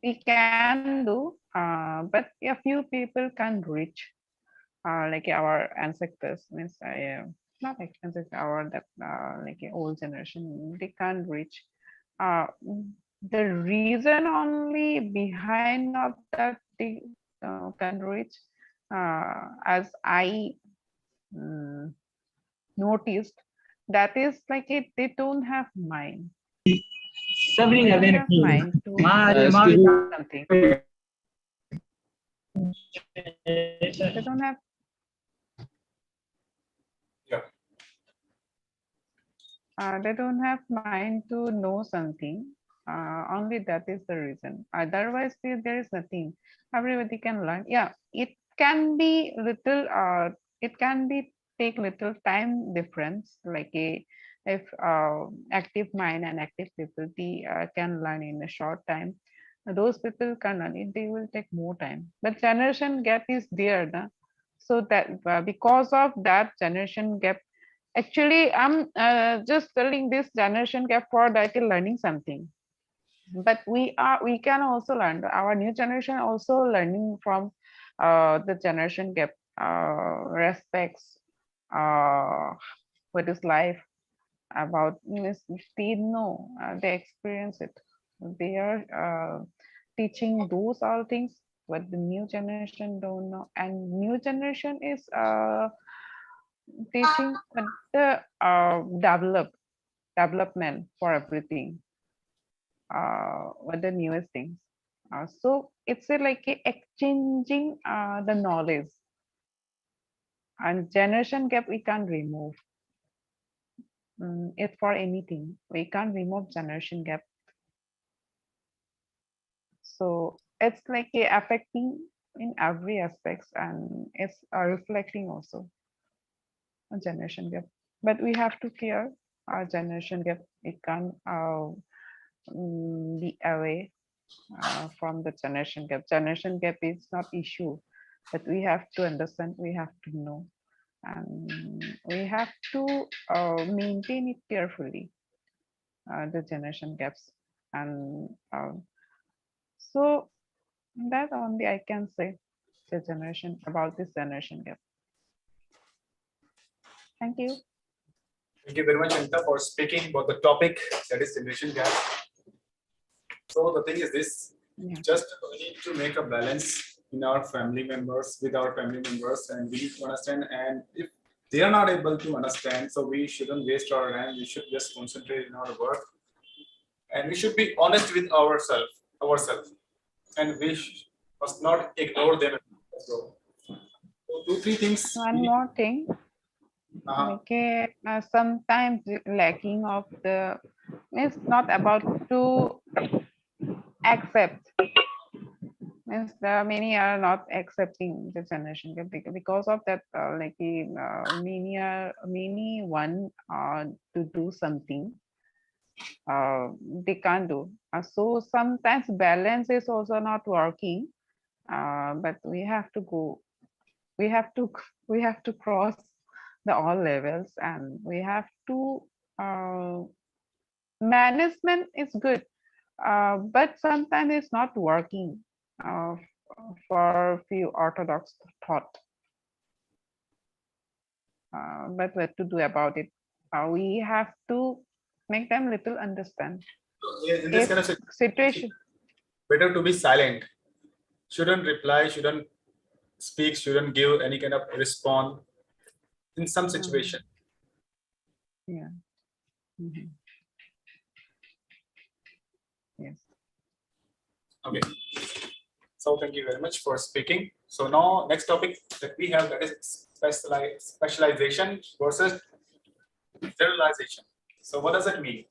We can do, but a few people can reach, like our ancestors, means not like ancestors, our that like old generation, they can't reach. The reason only behind of that they can reach, as I noticed, that is like they don't have mind. They don't have mind to do something. They don't have. They don't have mind to know something. Only that is the reason. Otherwise, there is nothing. Everybody can learn. Yeah, it can be little. It can be take little time difference. Like if active mind and active people can learn in a short time, those people can learn it, they will take more time. But generation gap is there, na? So that because of that generation gap, actually I'm just telling this generation gap for that learning something. But we can also learn. Our new generation also learning from the generation gap, respects what is life about. They know, they experience it. They are teaching those all things, but the new generation don't know. And new generation is teaching the development for everything, what the newest things. So it's like exchanging the knowledge. And generation gap we can't remove. It's for anything. We can't remove generation gap. So it's like affecting in every aspects, and it's reflecting also on generation gap. But we have to care our generation gap. It can't be away from the generation gap. Generation gap is not issue, but we have to understand, we have to know, and we have to maintain it carefully, the generation gaps. And so that only I can say the generation about this generation gap. Thank you. Thank you very much, Anita, for speaking about the topic, that is generation gap. So the thing is this, just we need to make a balance in our family members, with our family members, and we need to understand. And if they are not able to understand, so we shouldn't waste our time. We should just concentrate in our work, and we should be honest with ourselves, and we must not ignore them as well. So 2-3 things. One more thing. Okay, sometimes lacking of the, it's not about to accept, means many are not accepting the generation gap because of that, many want to do something they can't do. So sometimes balance is also not working, but we have to go, we have to cross the all levels, and we have to management is good, but sometimes it's not working for few orthodox thought. But what to do about it? We have to make them little understand. In this kind of situation, better to be silent. Shouldn't reply, shouldn't speak, shouldn't give any kind of response in some situation. Yeah. Yes. Okay. So thank you very much for speaking. So now next topic that we have, that is specialization versus generalization. So what does that mean?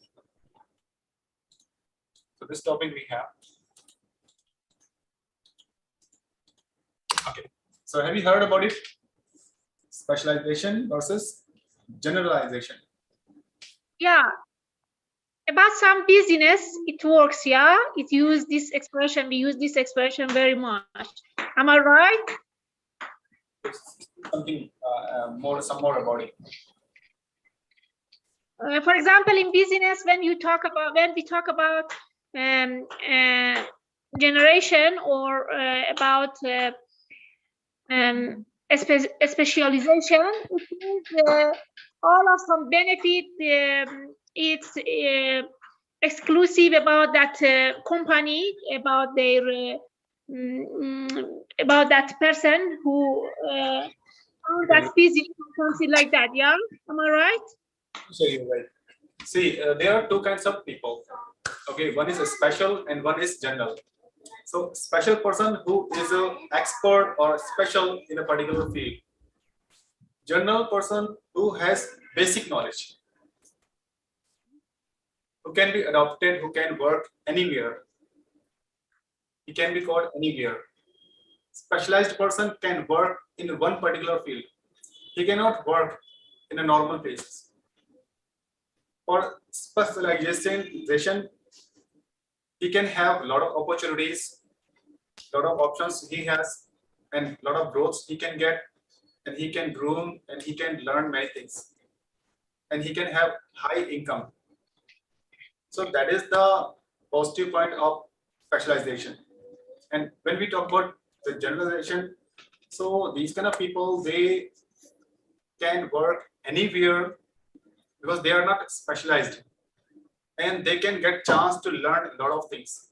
So this topic we have. Okay. So have you heard about it? Specialization versus generalization. Yeah. About some business, it works, yeah. It use this expression, we use this expression very much. Am I right? Something some more about it. For example, in business, when we talk about generation or about specialization, it means all of some benefit. It's exclusive about that company, about their about that person who found that business or something like that. Yeah, am I right? So you're right. See, there are two kinds of people. Okay, one is a special and one is general. So special person who is an expert or special in a particular field. General person who has basic knowledge, who can be adopted, who can work anywhere. He can be called anywhere. Specialized person can work in one particular field. He cannot work in a normal basis. For specialization, he can have a lot of opportunities, lot of options he has, and lot of growths he can get, and he can groom, and he can learn many things, and he can have high income. So that is the positive point of specialization. And when we talk about the generalization, so these kind of people, they can work anywhere because they are not specialized, and they can get chance to learn a lot of things,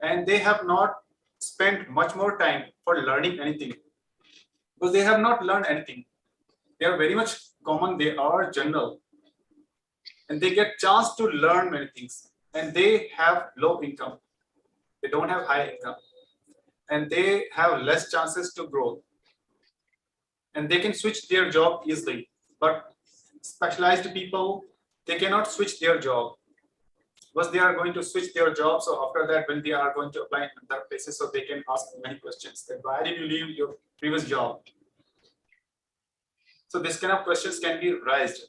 and they have not spent much more time for learning anything because they have not learned anything. They are very much common, they are general, and they get chance to learn many things, and they have low income, they don't have high income, and they have less chances to grow, and they can switch their job easily. But specialized people, they cannot switch their job because they are going to switch their job. So after that, when they are going to apply in other places, so they can ask many questions that why did you leave your previous job? So this kind of questions can be raised.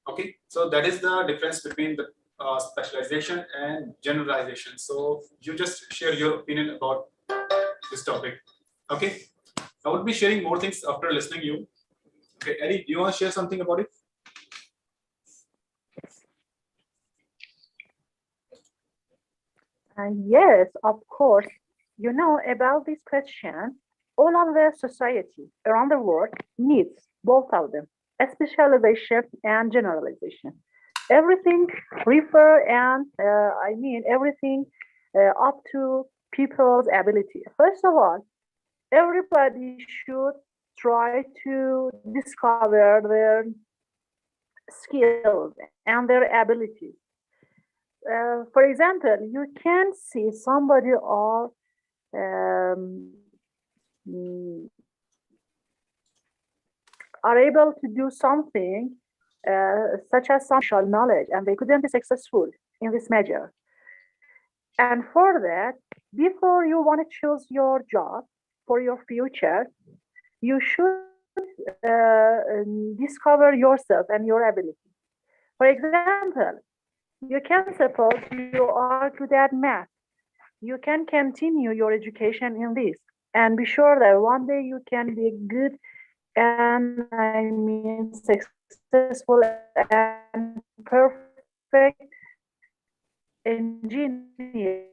Okay, so that is the difference between the specialization and generalization. So you just share your opinion about this topic. Okay, I would be sharing more things after listening you. Okay, Eddie, do you want to share something about it? Yes, of course. You know, about this question, all of the society around the world needs both of them, specialization and generalization. Everything refer and I mean everything up to people's ability. First of all, everybody should try to discover their skills and their abilities. For example, you can see somebody um, mm, are able to do something such as some social knowledge, and they couldn't be successful in this major. And for that, before you want to choose your job for your future, you should discover yourself and your ability. For example, you can suppose you are good at math. You can continue your education in this and be sure that one day you can be good and I mean successful and perfect engineer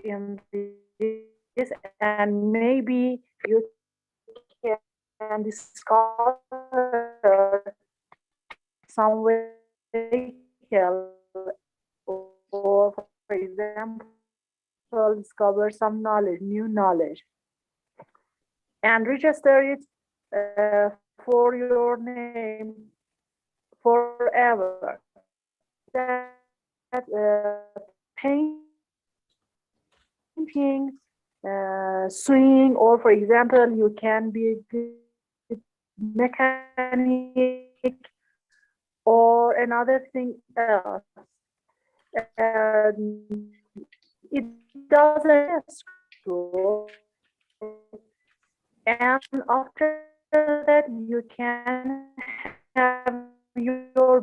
in this, and maybe you can discover some vehicle, or for example discover some knowledge, new knowledge, and register it for your name forever. That painting, sewing, or for example, you can be a good mechanic or another thing else. It doesn't school, and after that you can have your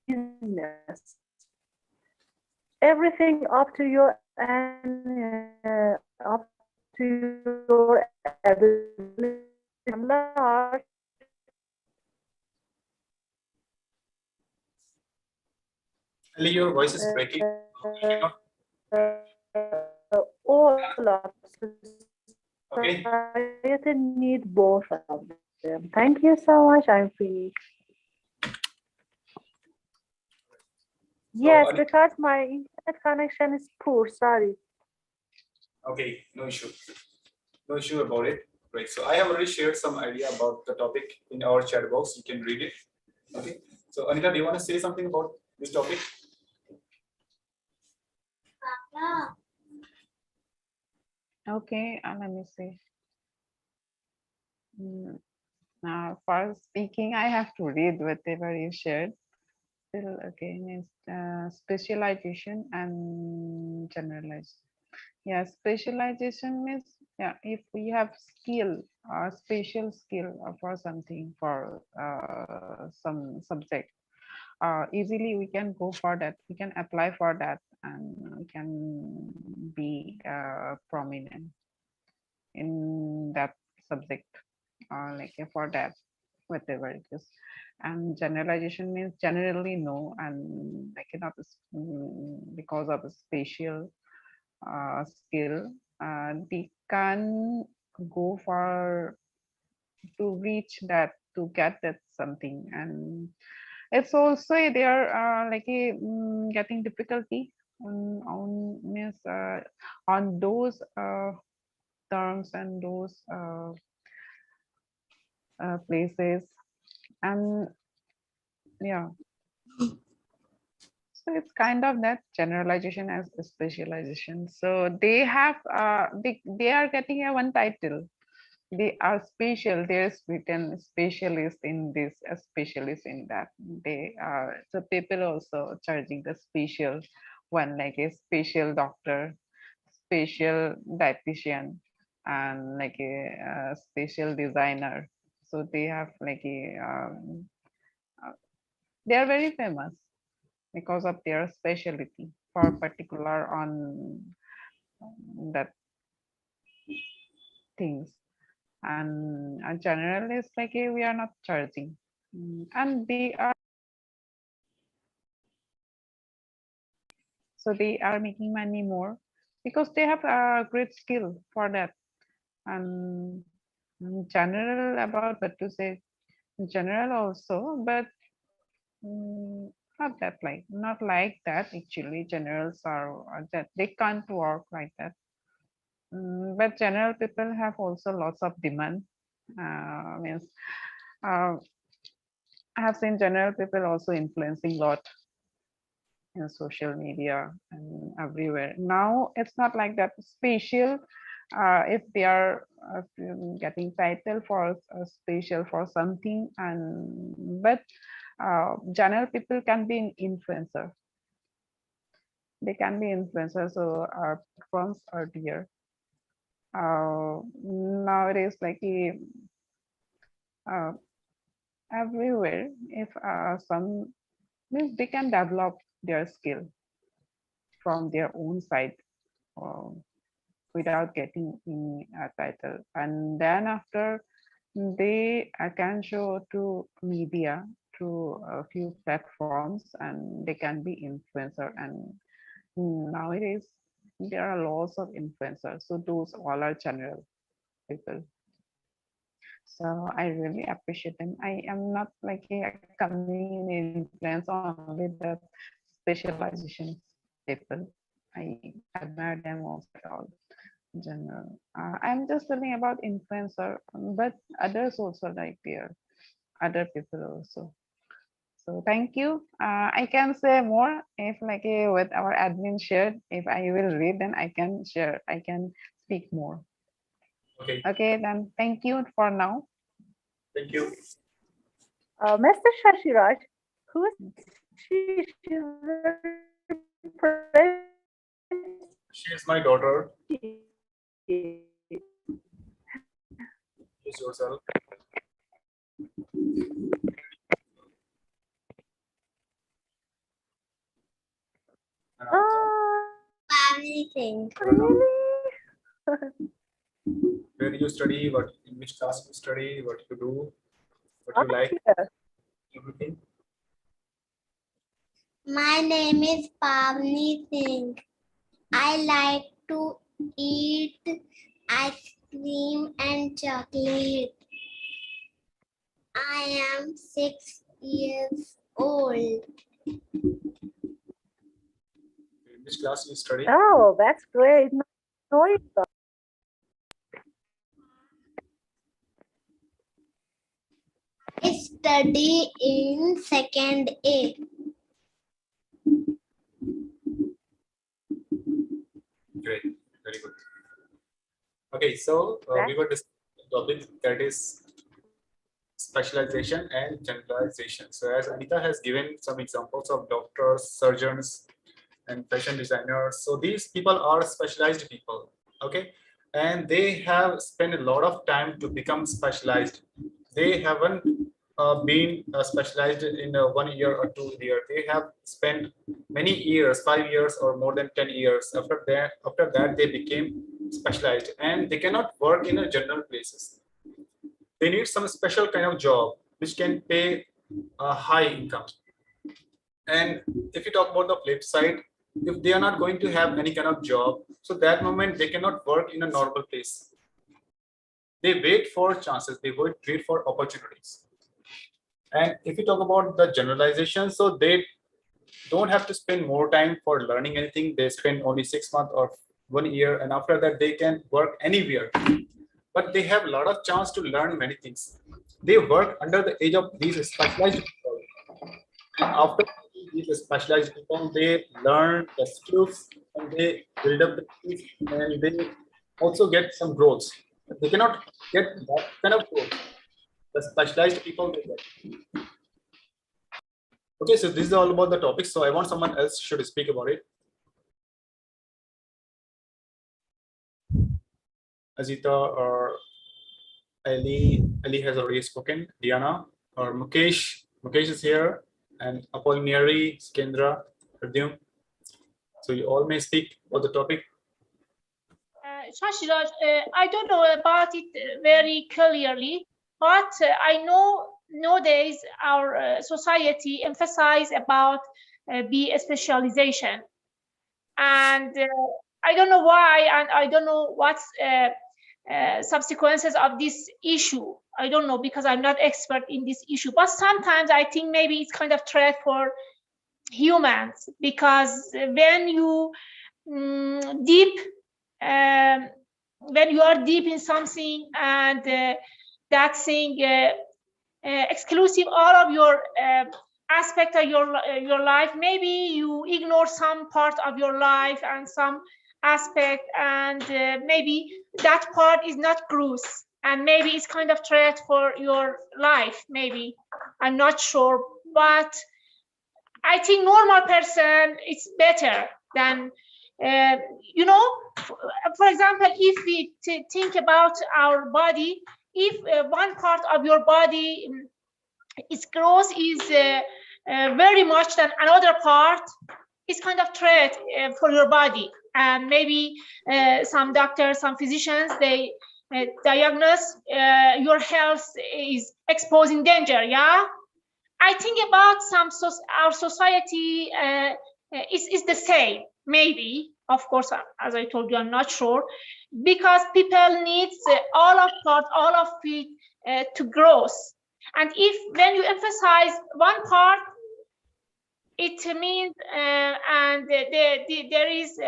business. Everything up to your up to your ability. Ali, your voice is breaking. All of Okay. society need both of them. Thank you so much. I'm finished. Yes, because my internet connection is poor. Sorry. Okay, no issue. No issue about it. Great. So I have already shared some idea about the topic in our chat box. You can read it. Okay. So Anita, do you want to say something about this topic? Okay, let me see. Now, for speaking, I have to read whatever you shared. Still, again, is specialization and generalization. Yeah, specialization means, yeah, if we have skill, special skill for something, for some subject, easily we can go for that, we can apply for that, and we can be prominent in that subject, like for that, whatever it is. And generalization means generally no, and I cannot because of a spatial skill, they can go for to reach that, to get that something. And it's also they are like a getting difficulty on means on those terms and those places. And yeah, so it's kind of that generalization as a specialization. So they have they are getting a one title. They are special. There's written specialist in this, a specialist in that. They are, so people also charging the special one, like a special doctor, special dietitian, and like a special designer. So they have like a they are very famous because of their specialty for particular on that things. And generally it's like we are not charging. And they are, so they are making money more because they have a great skill for that. And general, about what to say, general also, but not that, like not like that actually. Generals are that they can't work like that. But general people have also lots of demand. Means I have seen general people also influencing lot in social media and everywhere. Now it's not like that spatial. If they are getting title for a spatial for something, and but general people can be an influencer. They can be influencers. So our platforms are there. Nowadays, like everywhere, if some means they can develop their skill from their own side without getting any title, and then after they can show to media, to a few platforms, and they can be influencer. And nowadays there are lots of influencers, so those all are general people. So I really appreciate them. I am not like a coming in influence only the specialization people. I admire them also all in general. I'm just telling about influencer, but others also like their other people also. So thank you. I can say more if like with our admin shared. If I will read, then I can share. I can speak more. Okay. Okay, then thank you for now. Thank you. Mr. Shashiraj, who is she? She's very She is my daughter. pretty. Introduce yourself. Anything. Where do you study? What, in which class you study? What you do? What you like? Everything. My name is Pavni Singh. I like to eat ice cream and chocolate. I am 6 years old. In which class you study? Oh, that's great. No, I study in 2nd A. Great, very good. Okay, so we were discussing the topic that is specialization and generalization. So as Anita has given some examples of doctors, surgeons, and fashion designers. So these people are specialized people, okay? And they have spent a lot of time to become specialized. They haven't been specialized in 1 year or 2 years. They have spent many years, 5 years or more than 10 years. After that, they became specialized, and they cannot work in a general places. They need some special kind of job which can pay a high income. And if you talk about the flip side, if they are not going to have any kind of job, so that moment they cannot work in a normal place. They wait for chances, they wait for opportunities. And if you talk about the generalization, so they don't have to spend more time for learning anything. They spend only 6 months or 1 year, and after that they can work anywhere. But they have a lot of chance to learn many things. They work under the age of these specialized people. And after these specialized people, they learn the skills and they build up the skills, and they also get some growth. They cannot get that kind of growth. The specialized people they get. Okay, so this is all about the topic. So I want someone else should speak about it. Azita or Ali has already spoken. Diana or Mukesh is here, and Apollinaire, Skendra, Pradyum. So you all may speak about the topic. Shashiraj, I don't know about it very clearly, but I know nowadays our society emphasize about B specialization, and I don't know why, and I don't know what's subsequences of this issue. I don't know, because I'm not expert in this issue, but sometimes I think maybe it's kind of threat for humans, because when you when you are deep in something, and that thing exclusive all of your aspect of your life, maybe you ignore some part of your life and some aspect, and maybe that part is not growth, and maybe it's kind of threat for your life. Maybe, I'm not sure, but I think normal person is better than you know. For example, if we think about our body, if one part of your body its growth is very much than another part, it's kind of threat for your body. And maybe some doctors, some physicians, they diagnose your health is exposing danger. Yeah, I think about our society is the same. Maybe, of course, as I told you, I'm not sure, because people need all of it to growth. And if when you emphasize one part, it means and there is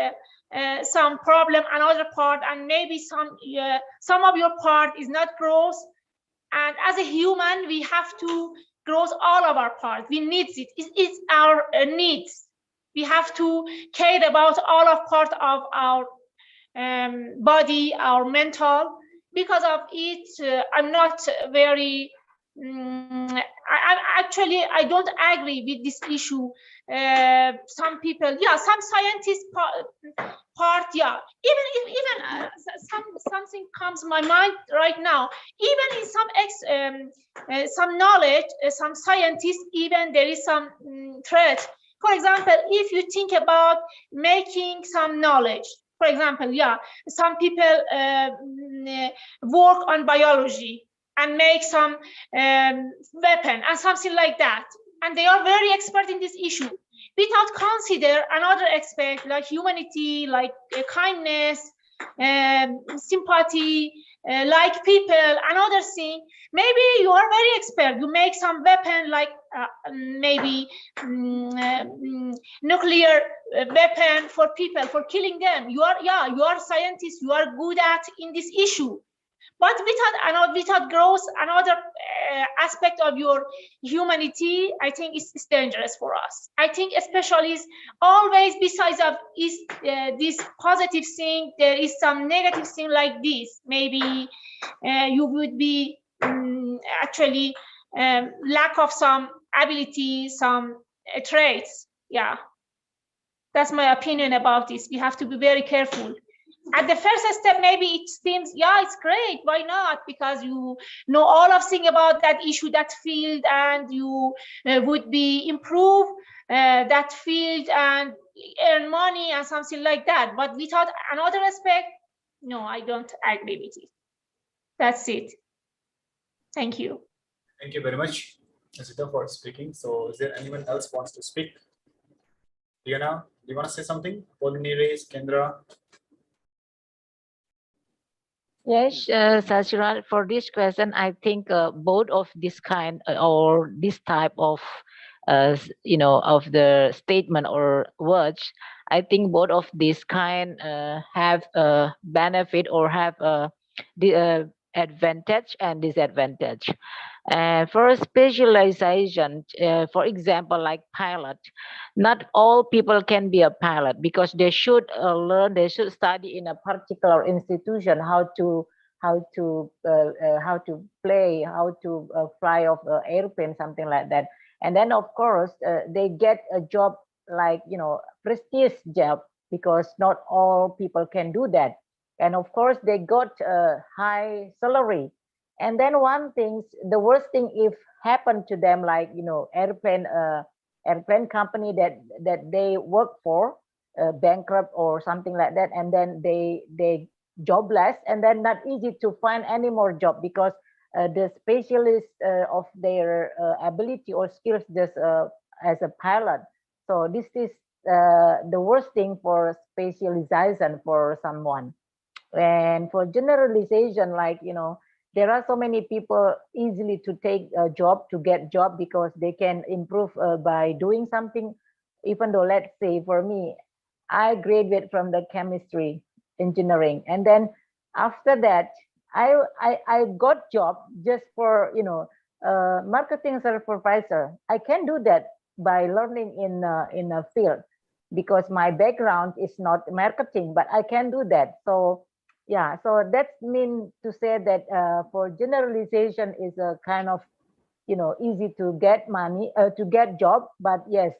some problem another part, and maybe some of your part is not growth. And as a human, we have to grow all of our parts. We need it. It's our needs. We have to care about all of part of our body, our mental. Because of it, I'm not very. I don't agree with this issue. Some people, yeah, some scientists part, yeah. Even something comes to my mind right now. Even in some knowledge, some scientists, even there is some threat. For example, if you think about making some knowledge, for example, yeah, some people work on biology and make some weapon and something like that, and they are very expert in this issue, without consider another aspect like humanity, like kindness, sympathy, like people, another thing. Maybe you are very expert, you make some weapon like maybe nuclear weapon for people, for killing them. You are scientist, you are good at in this issue. But without growth, another aspect of your humanity, I think is dangerous for us. I think especially is always, besides of this positive thing, there is some negative thing like this. Maybe you would be actually lack of some ability, some traits. Yeah. That's my opinion about this. We have to be very careful. At the first step, maybe it seems, yeah, it's great. Why not? Because you know all of things about that issue, that field, and you would be improve that field and earn money and something like that. But without another aspect, no, I don't agree with it. That's it. Thank you. Thank you very much, Azita, for speaking. So is there anyone else wants to speak? Diana, do you want to say something? Polyneri, Kendra? Yes, Sasiral, for this question, I think both of this kind or this type of, of the statement or words, I think both of this kind have a benefit or have a advantage and disadvantage. And for specialization, for example, like pilot, not all people can be a pilot because they should learn, they should study in a particular institution how to play, how to fly off an airplane, something like that. And then of course they get a job like prestige job because not all people can do that. And of course they got a high salary. And then one thing, the worst thing if happened to them, like airplane company that they work for bankrupt or something like that, and then they jobless, and then not easy to find any more job because the specialist of their ability or skills just as a pilot. So this is the worst thing for specialization for someone. And for generalization, like there are so many people easily to take a job, to get job because they can improve by doing something. Even though, let's say for me, I graduated from the chemistry engineering, and then after that I got job just for marketing supervisor. I can do that by learning in a field because my background is not marketing, but I can do that. So yeah, so that mean to say that for generalization is a kind of easy to get money, to get job, but yes,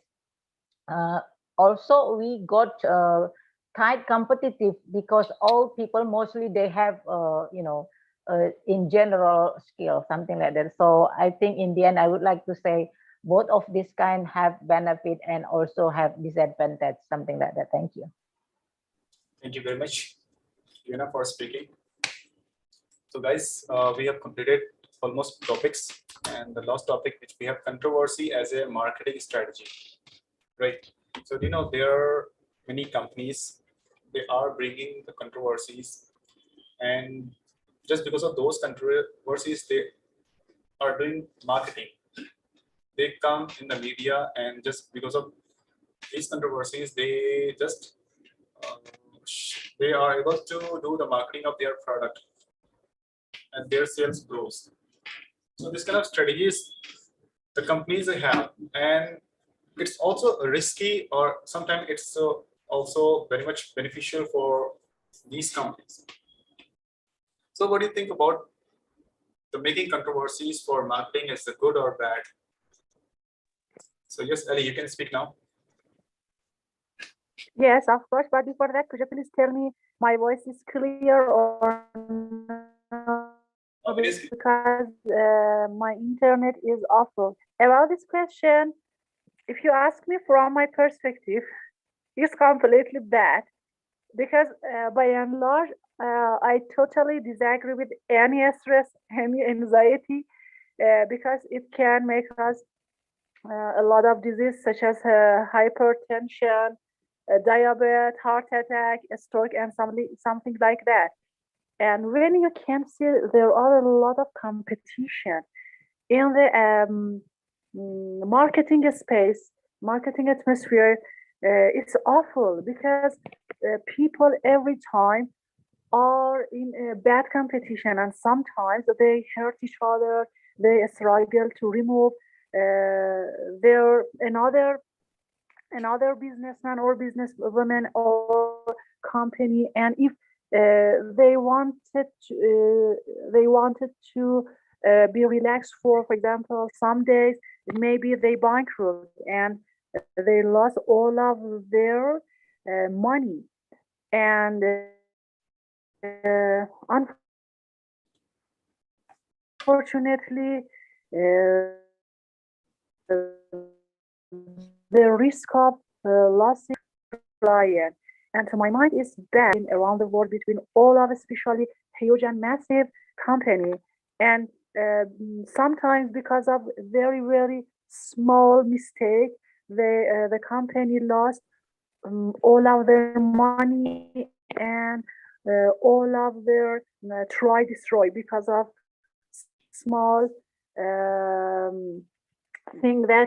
also we got tight competitive because all people mostly they have in general skill, something like that. So I think in the end I would like to say both of this kind have benefit and also have disadvantage, something like that. Thank you. Thank you very much, Diana, for speaking. So guys, we have completed almost topics, and the last topic which we have, controversy as a marketing strategy, right? So there are many companies, they are bringing the controversies, and just because of those controversies they are doing marketing. They come in the media, and just because of these controversies they just they are able to do the marketing of their product and their sales grows. So this kind of strategies the companies they have, and it's also risky, or sometimes it's also very much beneficial for these companies. So what do you think about the making controversies for marketing? Is it good or bad? So yes, Ali, you can speak now. Yes, of course. But before that, could you please tell me my voice is clear or not? Because my internet is awful. About this question, if you ask me from my perspective, it's completely bad because by and large, I totally disagree with any stress, any anxiety, because it can make us a lot of disease such as hypertension, diabetes, heart attack, stroke, and something like that. And when you can see there are a lot of competition in the marketing space, marketing atmosphere, it's awful because people every time are in a bad competition, and sometimes they hurt each other. They struggle to remove their another businessman or businesswoman or company, and if they wanted to be relaxed for example some days, maybe they bankrupt, and they lost all of their money, and unfortunately, the risk of losing client, and to my mind, is bad around the world between all of especially huge and massive company, and sometimes because of very small mistake, the company lost all of their money and all of their try destroy because of small thing that